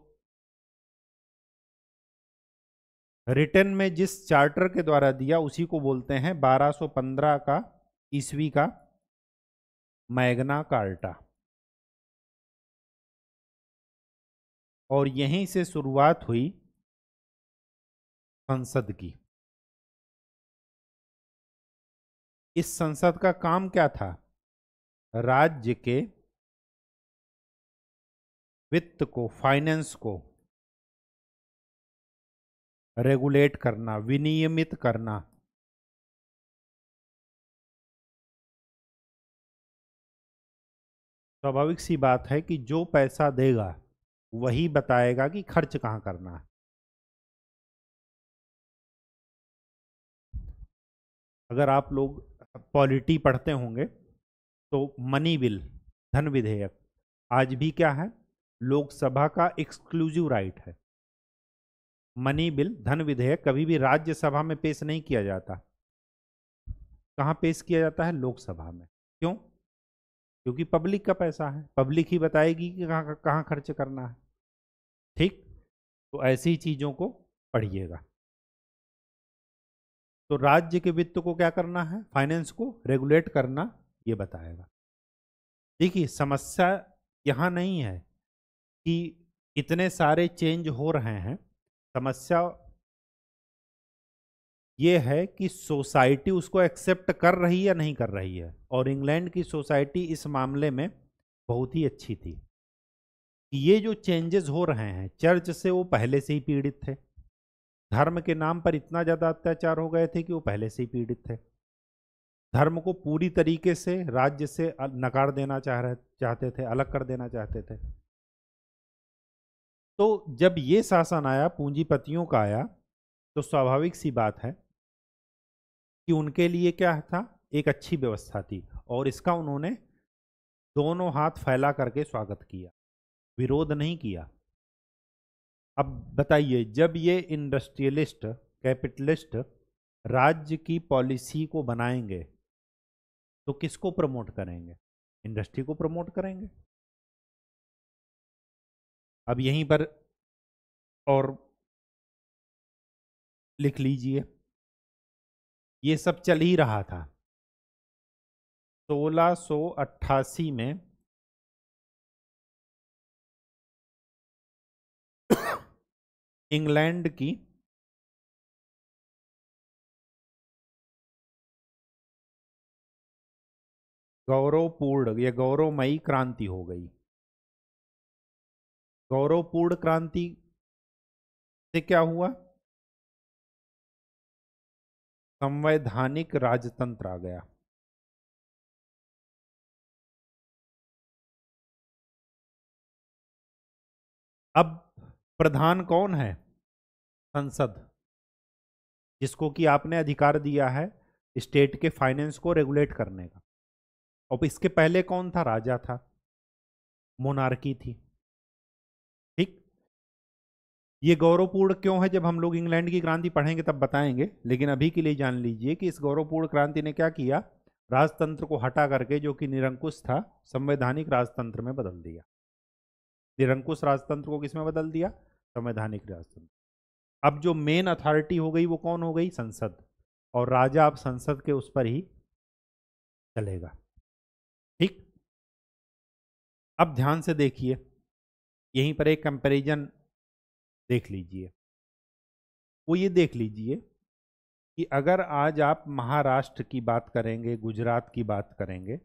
रिटर्न में जिस चार्टर के द्वारा दिया उसी को बोलते हैं 1215 का ईस्वी का मैग्ना कार्टा। और यहीं से शुरुआत हुई संसद की। इस संसद का काम क्या था, राज्य के वित्त को, फाइनेंस को रेगुलेट करना, विनियमित करना। स्वाभाविक सी बात है कि जो पैसा देगा वही बताएगा कि खर्च कहाँ करना है। अगर आप लोग पॉलिटी पढ़ते होंगे तो मनी बिल, धन विधेयक, आज भी क्या है, लोकसभा का एक्सक्लूसिव राइट है। मनी बिल, धन विधेयक कभी भी राज्यसभा में पेश नहीं किया जाता। कहाँ पेश किया जाता है, लोकसभा में। क्यों? क्योंकि पब्लिक का पैसा है, पब्लिक ही बताएगी कि कहाँ कहाँ खर्च करना है। ठीक, तो ऐसी चीजों को पढ़िएगा। तो राज्य के वित्त को क्या करना है, फाइनेंस को रेगुलेट करना, ये बताएगा। देखिए, समस्या यहां नहीं है कि इतने सारे चेंज हो रहे हैं, समस्या ये है कि सोसाइटी उसको एक्सेप्ट कर रही है या नहीं कर रही है। और इंग्लैंड की सोसाइटी इस मामले में बहुत ही अच्छी थी। ये जो चेंजेस हो रहे हैं, चर्च से वो पहले से ही पीड़ित थे, धर्म के नाम पर इतना ज्यादा अत्याचार हो गए थे कि वो पहले से ही पीड़ित थे। धर्म को पूरी तरीके से राज्य से नकार देना चाहते थे, अलग कर देना चाहते थे। तो जब ये शासन आया, पूंजीपतियों का आया, तो स्वाभाविक सी बात है कि उनके लिए क्या था, एक अच्छी व्यवस्था थी। और इसका उन्होंने दोनों हाथ फैला करके स्वागत किया, विरोध नहीं किया। अब बताइए, जब ये इंडस्ट्रियलिस्ट, कैपिटलिस्ट राज्य की पॉलिसी को बनाएंगे तो किसको प्रमोट करेंगे, इंडस्ट्री को प्रमोट करेंगे। अब यहीं पर और लिख लीजिए, ये सब चल ही रहा था। 1688 में इंग्लैंड की गौरवपूर्ण या गौरवमयी क्रांति हो गई। गौरवपूर्ण क्रांति से क्या हुआ, संवैधानिक राजतंत्र आ गया। अब प्रधान कौन है, संसद, जिसको कि आपने अधिकार दिया है स्टेट के फाइनेंस को रेगुलेट करने का। और इसके पहले कौन था, राजा था, मोनार्की थी। ठीक, ये गौरवपूर्ण क्यों है, जब हम लोग इंग्लैंड की क्रांति पढ़ेंगे तब बताएंगे। लेकिन अभी के लिए जान लीजिए कि इस गौरवपूर्ण क्रांति ने क्या किया, राजतंत्र को हटा करके, जो कि निरंकुश था, संवैधानिक राजतंत्र में बदल दिया। निरंकुश राजतंत्र को किस में बदल दिया, संवैधानिक राजतंत्र। अब जो मेन अथॉरिटी हो गई वो कौन हो गई, संसद। और राजा अब संसद के उस पर ही चलेगा। ठीक, अब ध्यान से देखिए, यहीं पर एक कंपैरिजन देख लीजिए। वो ये देख लीजिए कि अगर आज आप महाराष्ट्र की बात करेंगे, गुजरात की बात करेंगे,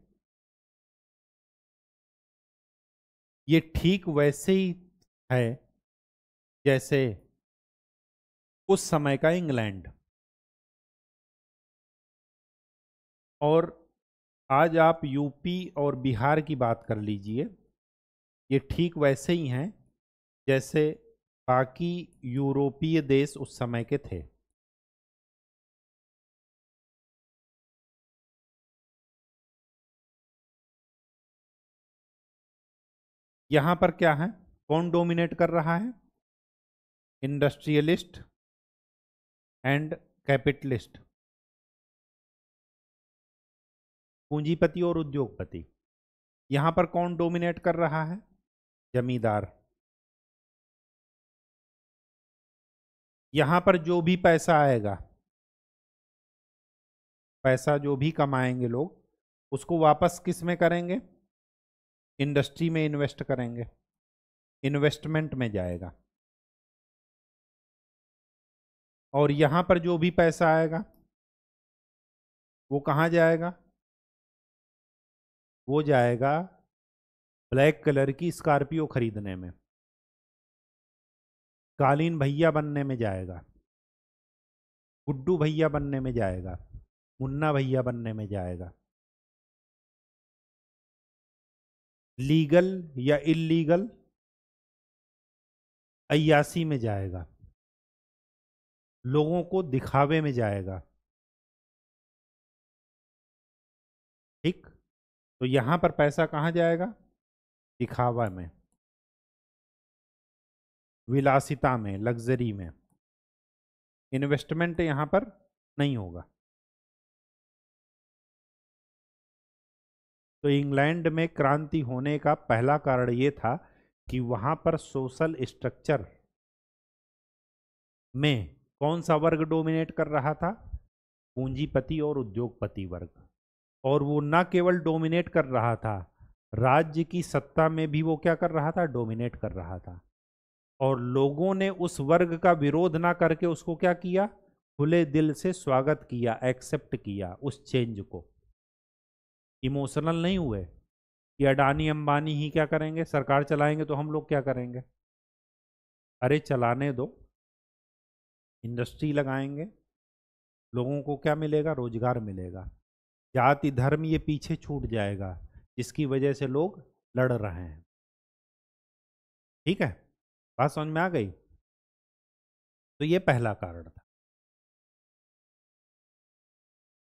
ये ठीक वैसे ही है जैसे उस समय का इंग्लैंड। और आज आप यूपी और बिहार की बात कर लीजिए, ये ठीक वैसे ही हैं जैसे बाकी यूरोपीय देश उस समय के थे। यहां पर क्या है, कौन डोमिनेट कर रहा है? इंडस्ट्रियलिस्ट एंड कैपिटलिस्ट, पूंजीपति और उद्योगपति। यहां पर कौन डोमिनेट कर रहा है? जमींदार। यहां पर जो भी पैसा आएगा, पैसा जो भी कमाएंगे लोग, उसको वापस किस में करेंगे? इंडस्ट्री में इन्वेस्ट करेंगे, इन्वेस्टमेंट में जाएगा। और यहां पर जो भी पैसा आएगा वो कहां जाएगा? वो जाएगा ब्लैक कलर की स्कॉर्पियो खरीदने में, कालीन भैया बनने में जाएगा, गुड्डू भैया बनने में जाएगा, मुन्ना भैया बनने में जाएगा। लीगल या इलीगल अय्यासी में जाएगा, लोगों को दिखावे में जाएगा। ठीक, तो यहां पर पैसा कहां जाएगा? दिखावा में, विलासिता में, लग्जरी में। इन्वेस्टमेंट यहां पर नहीं होगा। तो इंग्लैंड में क्रांति होने का पहला कारण यह था कि वहां पर सोशल स्ट्रक्चर में कौन सा वर्ग डोमिनेट कर रहा था? पूंजीपति और उद्योगपति वर्ग। और वो न केवल डोमिनेट कर रहा था, राज्य की सत्ता में भी वो क्या कर रहा था? डोमिनेट कर रहा था। और लोगों ने उस वर्ग का विरोध ना करके उसको क्या किया? खुले दिल से स्वागत किया, एक्सेप्ट किया उस चेंज को। इमोशनल नहीं हुए कि अडानी अंबानी ही क्या करेंगे, सरकार चलाएंगे तो हम लोग क्या करेंगे। अरे चलाने दो, इंडस्ट्री लगाएंगे, लोगों को क्या मिलेगा? रोजगार मिलेगा। जाति धर्म ये पीछे छूट जाएगा, जिसकी वजह से लोग लड़ रहे हैं। ठीक है, बात समझ में आ गई? तो ये पहला कारण था।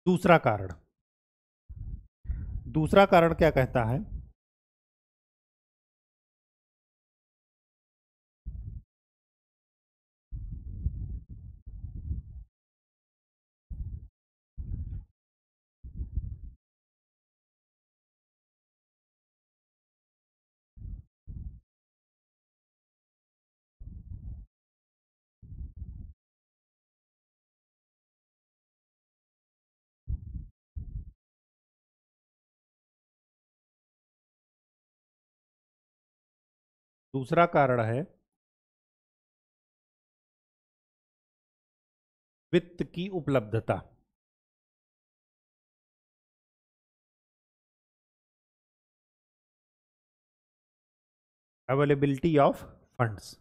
दूसरा कारण, दूसरा कारण क्या कहता है? दूसरा कारण है वित्त की उपलब्धता। Availability of funds.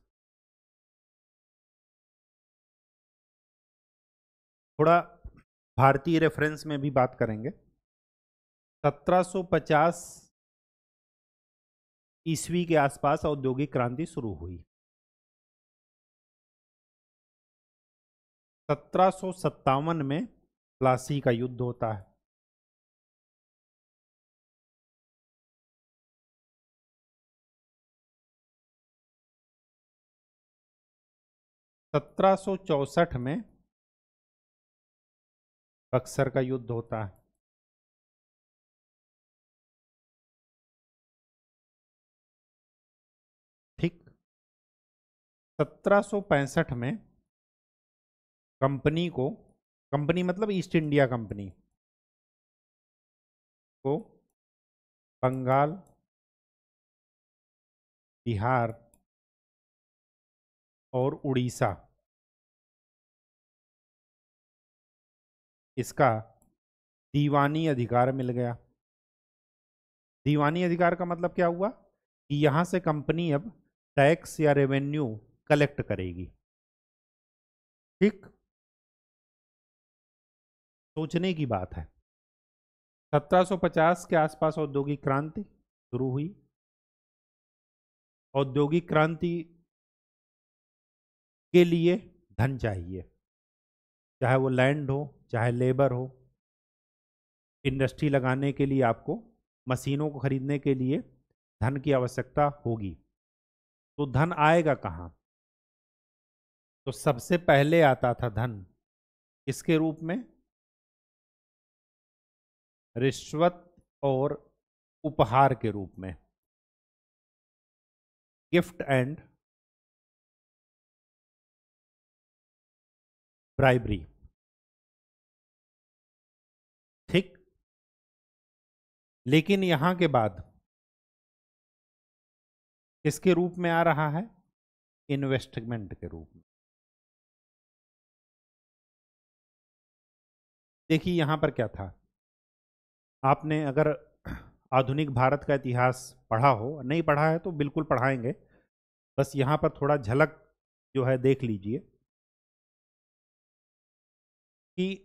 थोड़ा भारतीय रेफरेंस में भी बात करेंगे। 1750 ईस्वी के आसपास औद्योगिक क्रांति शुरू हुई। 1757 में प्लासी का युद्ध होता है। 1764 में बक्सर का युद्ध होता है। ठीक, 1765 में कंपनी को, कंपनी मतलब ईस्ट इंडिया कंपनी को बंगाल, बिहार और उड़ीसा इसका दीवानी अधिकार मिल गया। दीवानी अधिकार का मतलब क्या हुआ कि यहां से कंपनी अब टैक्स या रेवेन्यू कलेक्ट करेगी। ठीक, सोचने की बात है। 1750 के आसपास औद्योगिक क्रांति शुरू हुई। औद्योगिक क्रांति के लिए धन चाहिए, चाहे वो लैंड हो, चाहे लेबर हो। इंडस्ट्री लगाने के लिए आपको, मशीनों को खरीदने के लिए धन की आवश्यकता होगी, तो धन आएगा कहाँ? तो सबसे पहले आता था धन किसके रूप में? रिश्वत और उपहार के रूप में, गिफ्ट एंड ब्राइबरी। ठीक। लेकिन यहां के बाद किसके रूप में आ रहा है? इन्वेस्टमेंट के रूप में। देखिए यहां पर क्या था, आपने अगर आधुनिक भारत का इतिहास पढ़ा हो, नहीं पढ़ा है तो बिल्कुल पढ़ाएंगे, बस यहां पर थोड़ा झलक जो है देख लीजिए कि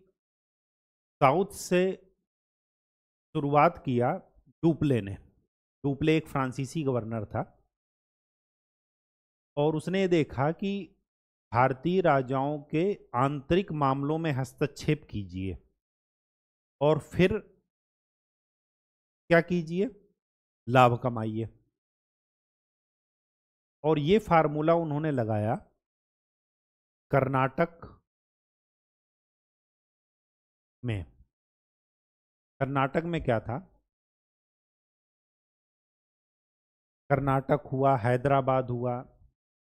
साउथ से शुरुआत किया डुप्ले ने। डुप्ले एक फ्रांसीसी गवर्नर था और उसने ये देखा कि भारतीय राजाओं के आंतरिक मामलों में हस्तक्षेप कीजिए और फिर क्या कीजिए? लाभ कमाइए। और ये फार्मूला उन्होंने लगाया कर्नाटक में। कर्नाटक में क्या था? कर्नाटक हुआ, हैदराबाद हुआ।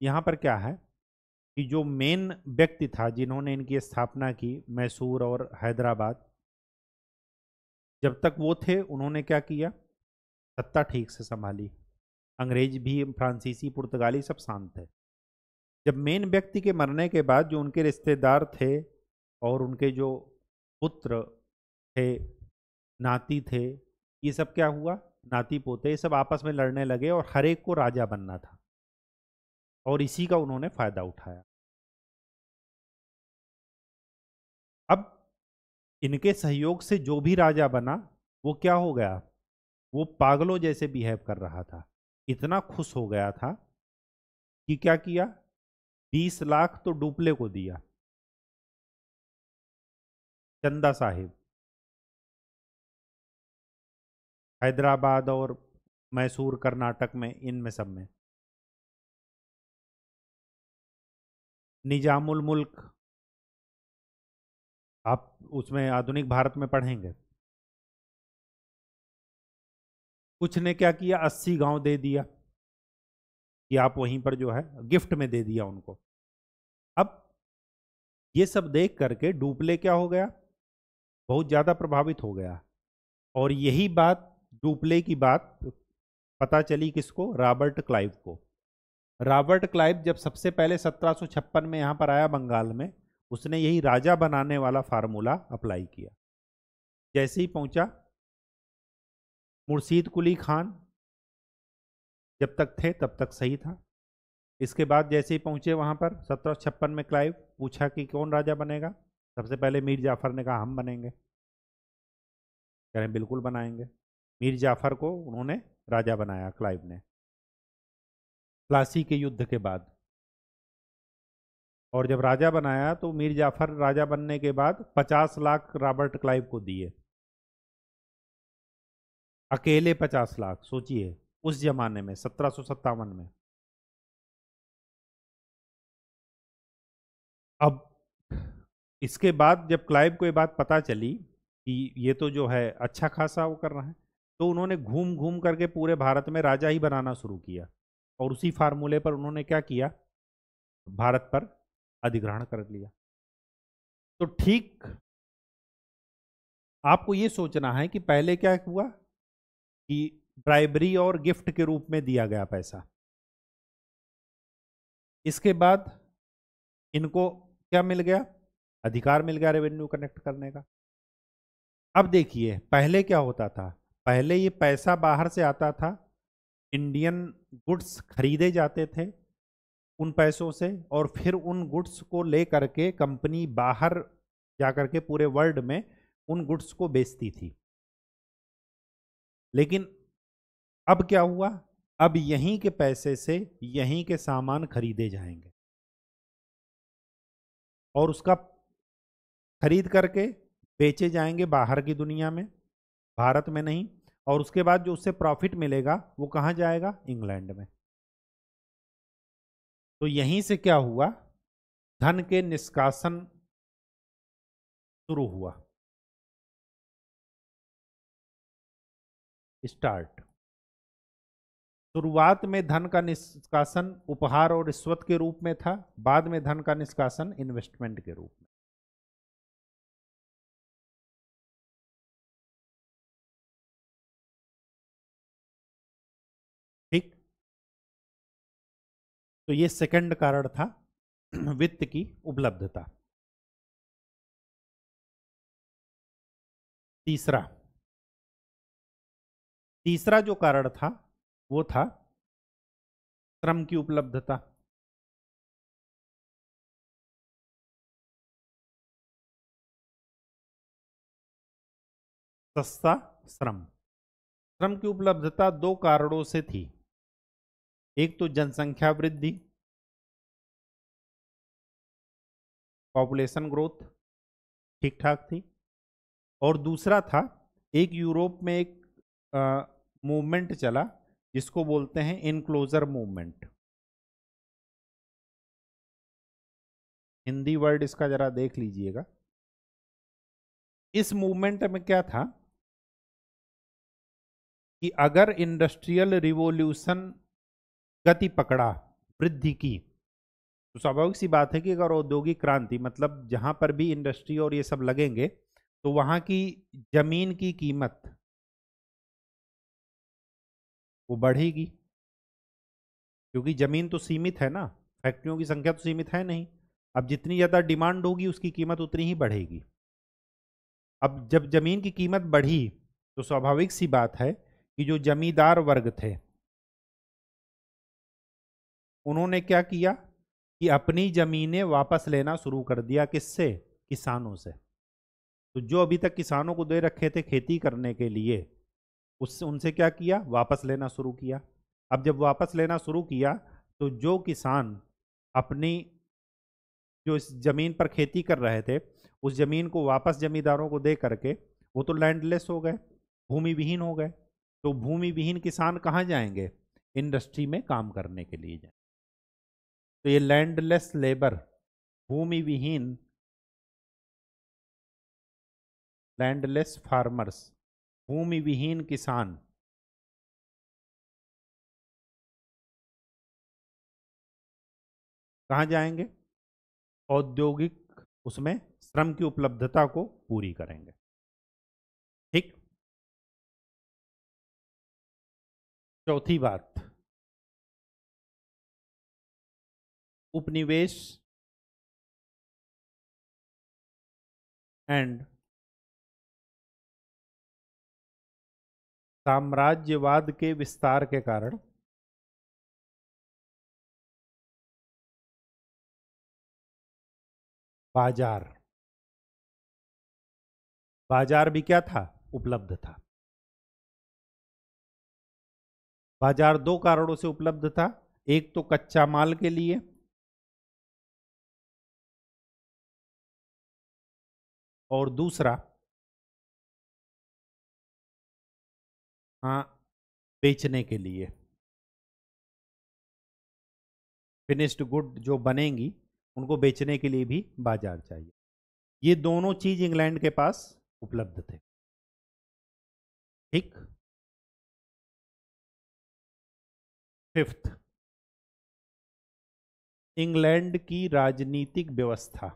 यहां पर क्या है कि जो मेन व्यक्ति था जिन्होंने इनकी स्थापना की, मैसूर और हैदराबाद, जब तक वो थे उन्होंने क्या किया? सत्ता ठीक से संभाली। अंग्रेज भी, फ्रांसीसी, पुर्तगाली सब शांत थे। जब मेन व्यक्ति के मरने के बाद जो उनके रिश्तेदार थे और उनके जो पुत्र थे, नाती थे, ये सब क्या हुआ? नाती पोते, ये सब आपस में लड़ने लगे और हर एक को राजा बनना था और इसी का उन्होंने फायदा उठाया। अब इनके सहयोग से जो भी राजा बना वो क्या हो गया? वो पागलों जैसे बिहेव कर रहा था। इतना खुश हो गया था कि क्या किया? 20 लाख तो डुप्ले को दिया, चंदा साहिब। हैदराबाद और मैसूर, कर्नाटक में, इनमें सब में। निजामुल मुल्क, आप उसमें आधुनिक भारत में पढ़ेंगे। कुछ ने क्या किया? 80 गांव दे दिया कि आप वहीं पर जो है गिफ्ट में दे दिया उनको। अब ये सब देख करके डुप्ले क्या हो गया? बहुत ज्यादा प्रभावित हो गया। और यही बात, डुप्ले की बात पता चली किसको? रॉबर्ट क्लाइव को। रॉबर्ट क्लाइव जब सबसे पहले 1756 में यहां पर आया बंगाल में, उसने यही राजा बनाने वाला फार्मूला अप्लाई किया। जैसे ही पहुंचा, मुर्शीद कुली खान जब तक थे तब तक सही था। इसके बाद जैसे ही पहुंचे वहां पर 1756 में, क्लाइव पूछा कि कौन राजा बनेगा? सबसे पहले मीर जाफर ने कहा हम बनेंगे। कह रहे बिल्कुल बनाएंगे। मीर जाफर को उन्होंने राजा बनाया, क्लाइव ने, प्लासी के युद्ध के बाद। और जब राजा बनाया तो मीर जाफर राजा बनने के बाद 50 लाख रॉबर्ट क्लाइव को दिए। अकेले 50 लाख, सोचिए उस जमाने में 1757 में। अब इसके बाद जब क्लाइव को ये बात पता चली कि ये तो जो है अच्छा खासा वो कर रहा है, तो उन्होंने घूम घूम करके पूरे भारत में राजा ही बनाना शुरू किया और उसी फार्मूले पर उन्होंने क्या किया? भारत पर अधिग्रहण कर लिया। तो ठीक आपको ये सोचना है कि पहले क्या हुआ कि ब्राइबरी और गिफ्ट के रूप में दिया गया पैसा। इसके बाद इनको क्या मिल गया? अधिकार मिल गया रेवेन्यू कलेक्ट करने का। अब देखिए पहले क्या होता था? पहले ये पैसा बाहर से आता था, इंडियन गुड्स खरीदे जाते थे उन पैसों से, और फिर उन गुड्स को ले करके कंपनी बाहर जाकर के पूरे वर्ल्ड में उन गुड्स को बेचती थी। लेकिन अब क्या हुआ? अब यहीं के पैसे से यहीं के सामान खरीदे जाएंगे और उसका खरीद करके बेचे जाएंगे बाहर की दुनिया में, भारत में नहीं। और उसके बाद जो उससे प्रॉफिट मिलेगा वो कहाँ जाएगा? इंग्लैंड में। तो यहीं से क्या हुआ? धन के निष्कासन शुरू हुआ, स्टार्ट। शुरुआत में धन का निष्कासन उपहार और रिश्वत के रूप में था, बाद में धन का निष्कासन इन्वेस्टमेंट के रूप में। ठीक। तो ये सेकंड कारण था वित्त की उपलब्धता। तीसरा तीसरा जो कारण था वो था श्रम की उपलब्धता। सस्ता श्रम। श्रम की उपलब्धता दो कारणों से थी। एक तो जनसंख्या वृद्धि, पॉपुलेशन ग्रोथ ठीक ठाक थी, और दूसरा था एक यूरोप में एक मूवमेंट चला जिसको बोलते हैं इनक्लोजर मूवमेंट। हिंदी वर्ड इसका जरा देख लीजिएगा। इस मूवमेंट में क्या था कि अगर इंडस्ट्रियल रिवॉल्यूशन गति पकड़ा, वृद्धि की, तो स्वाभाविक सी बात है कि अगर औद्योगिक क्रांति मतलब जहां पर भी इंडस्ट्री और ये सब लगेंगे तो वहां की जमीन की कीमत वो बढ़ेगी, क्योंकि जमीन तो सीमित है ना, फैक्ट्रियों की संख्या तो सीमित है नहीं। अब जितनी ज़्यादा डिमांड होगी उसकी कीमत उतनी ही बढ़ेगी। अब जब जमीन की कीमत बढ़ी तो स्वाभाविक सी बात है कि जो जमींदार वर्ग थे उन्होंने क्या किया कि अपनी जमीनें वापस लेना शुरू कर दिया। किससे? किसानों से। तो जो अभी तक किसानों को दे रखे थे खेती करने के लिए, उससे उनसे क्या किया? वापस लेना शुरू किया। अब जब वापस लेना शुरू किया तो जो किसान अपनी जो इस जमीन पर खेती कर रहे थे उस जमीन को वापस जमींदारों को दे करके वो तो लैंडलेस हो गए, भूमि विहीन हो गए। तो भूमि विहीन किसान कहाँ जाएंगे? इंडस्ट्री में काम करने के लिए जाएंगे। तो ये लैंडलेस लेबर, भूमि विहीन, लैंडलेस फार्मर्स, भूमि विहीन किसान कहाँ जाएंगे? औद्योगिक उसमें श्रम की उपलब्धता को पूरी करेंगे। ठीक। चौथी बात, उपनिवेश एंड साम्राज्यवाद के विस्तार के कारण बाजार बाजार भी क्या था? उपलब्ध था। बाजार दो कारणों से उपलब्ध था। एक तो कच्चा माल के लिए, और दूसरा हाँ बेचने के लिए। फिनिश्ड गुड जो बनेंगी उनको बेचने के लिए भी बाजार चाहिए। ये दोनों चीज इंग्लैंड के पास उपलब्ध थे। ठीक। फिफ्थ, इंग्लैंड की राजनीतिक व्यवस्था,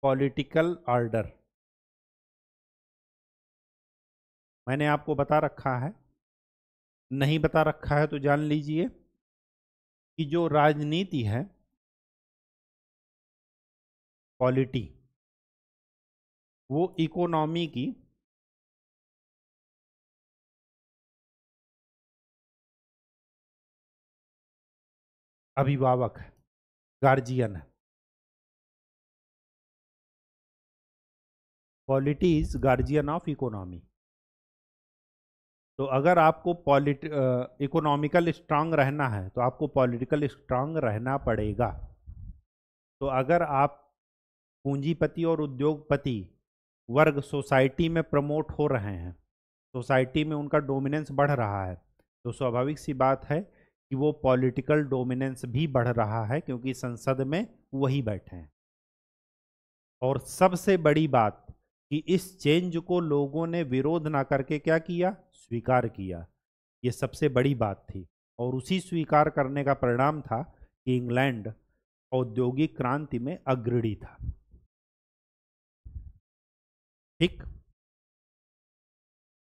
पॉलिटिकल ऑर्डर। मैंने आपको बता रखा है, नहीं बता रखा है तो जान लीजिए कि जो राजनीति है, पॉलिटी, वो इकोनॉमी की अभिभावक है, गार्जियन है। Polity is guardian of economy. तो अगर आपको इकोनॉमिकल स्ट्रांग रहना है तो आपको पॉलिटिकल स्ट्रांग रहना पड़ेगा। तो अगर आप पूंजीपति और उद्योगपति वर्ग सोसाइटी में प्रमोट हो रहे हैं, सोसाइटी में उनका डोमिनेंस बढ़ रहा है, तो स्वाभाविक सी बात है कि वो पॉलिटिकल डोमिनेंस भी बढ़ रहा है, क्योंकि संसद में वही बैठे हैं। और सबसे बड़ी बात कि इस चेंज को लोगों ने विरोध ना करके क्या किया, स्वीकार किया। ये सबसे बड़ी बात थी, और उसी स्वीकार करने का परिणाम था कि इंग्लैंड औद्योगिक क्रांति में अग्रणी था। ठीक।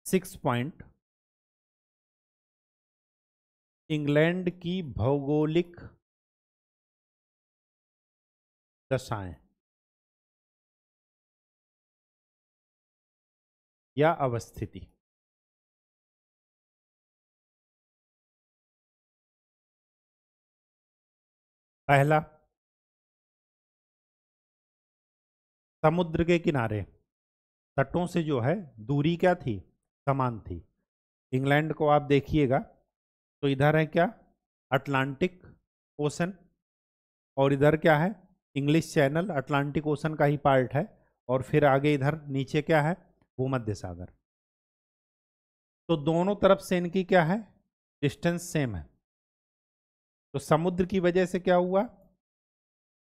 6 पॉइंट, इंग्लैंड की भौगोलिक दशाएं या अवस्थिति। पहला, समुद्र के किनारे तटों से जो है दूरी क्या थी, समान थी। इंग्लैंड को आप देखिएगा तो इधर है क्या, अटलांटिक ओशन, और इधर क्या है, इंग्लिश चैनल, अटलांटिक ओशन का ही पार्ट है, और फिर आगे इधर नीचे क्या है, भूमध्य सागर। तो दोनों तरफ से इनकी क्या है, डिस्टेंस सेम है। तो समुद्र की वजह से क्या हुआ,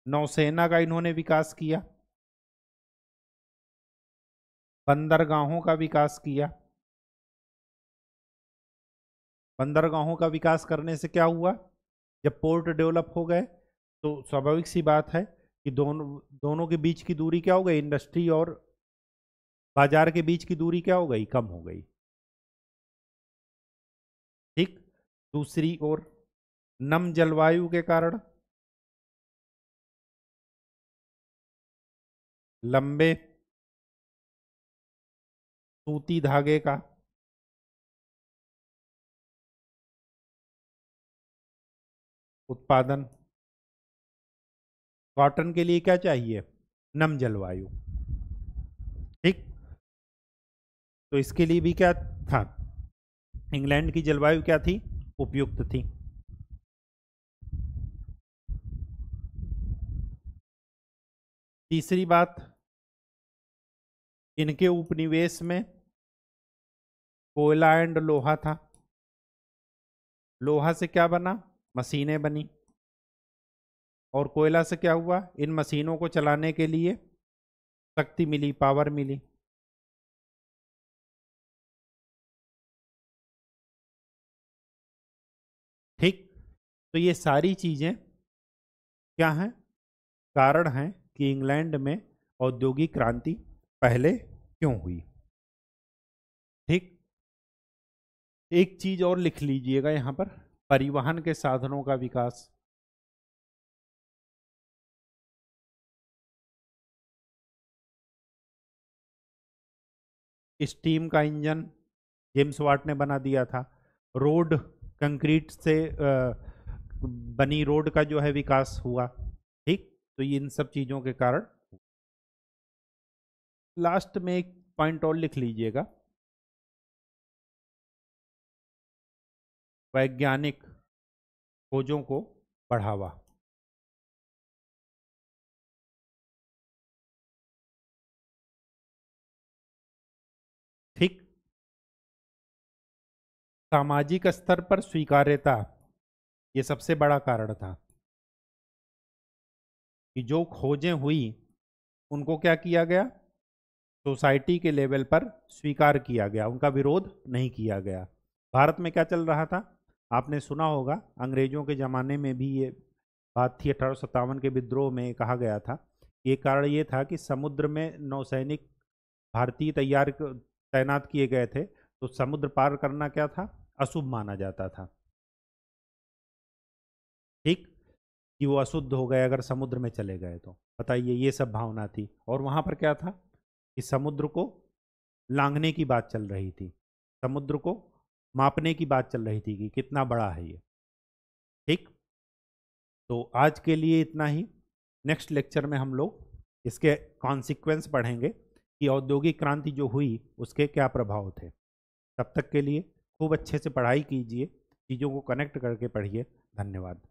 नौसेना का इन्होंने विकास किया, बंदरगाहों का विकास किया। बंदरगाहों का विकास करने से क्या हुआ, जब पोर्ट डेवलप हो गए तो स्वाभाविक सी बात है कि दोनों दोनों के बीच की दूरी क्या हो गई, इंडस्ट्री और बाजार के बीच की दूरी क्या हो गई, कम हो गई। ठीक। दूसरी ओर नम जलवायु के कारण लंबे सूती धागे का उत्पादन। कॉटन के लिए क्या चाहिए, नम जलवायु। ठीक। तो इसके लिए भी क्या था, इंग्लैंड की जलवायु क्या थी, उपयुक्त थी। तीसरी बात, इनके उपनिवेश में कोयला एंड लोहा था। लोहा से क्या बना, मशीनें बनी, और कोयला से क्या हुआ, इन मशीनों को चलाने के लिए शक्ति मिली, पावर मिली। ठीक। तो ये सारी चीजें क्या हैं, कारण हैं कि इंग्लैंड में औद्योगिक क्रांति पहले क्यों हुई। ठीक। एक चीज और लिख लीजिएगा यहां पर, परिवहन के साधनों का विकास। स्टीम का इंजन जेम्स वाट ने बना दिया था। रोड, कंक्रीट से बनी रोड का जो है विकास हुआ। ठीक। तो ये इन सब चीजों के कारण। लास्ट में एक पॉइंट और लिख लीजिएगा, वैज्ञानिक खोजों को बढ़ावा। ठीक। सामाजिक स्तर पर स्वीकार्यता, ये सबसे बड़ा कारण था कि जो खोजें हुई उनको क्या किया गया, सोसाइटी के लेवल पर स्वीकार किया गया, उनका विरोध नहीं किया गया। भारत में क्या चल रहा था, आपने सुना होगा, अंग्रेजों के ज़माने में भी ये बात थी, 1857 के विद्रोह में कहा गया था। ये कारण ये था कि समुद्र में नौसैनिक भारतीय तैनात किए गए थे, तो समुद्र पार करना क्या था, अशुभ माना जाता था। ठीक। कि वो अशुद्ध हो गए अगर समुद्र में चले गए तो, बताइए, ये सब भावना थी। और वहां पर क्या था कि समुद्र को लांघने की बात चल रही थी, समुद्र को मापने की बात चल रही थी कि कितना बड़ा है ये। ठीक। तो आज के लिए इतना ही। नेक्स्ट लेक्चर में हम लोग इसके कॉन्सिक्वेंस पढ़ेंगे कि औद्योगिक क्रांति जो हुई उसके क्या प्रभाव थे। तब तक के लिए खूब अच्छे से पढ़ाई कीजिए, चीज़ों को कनेक्ट करके पढ़िए। धन्यवाद।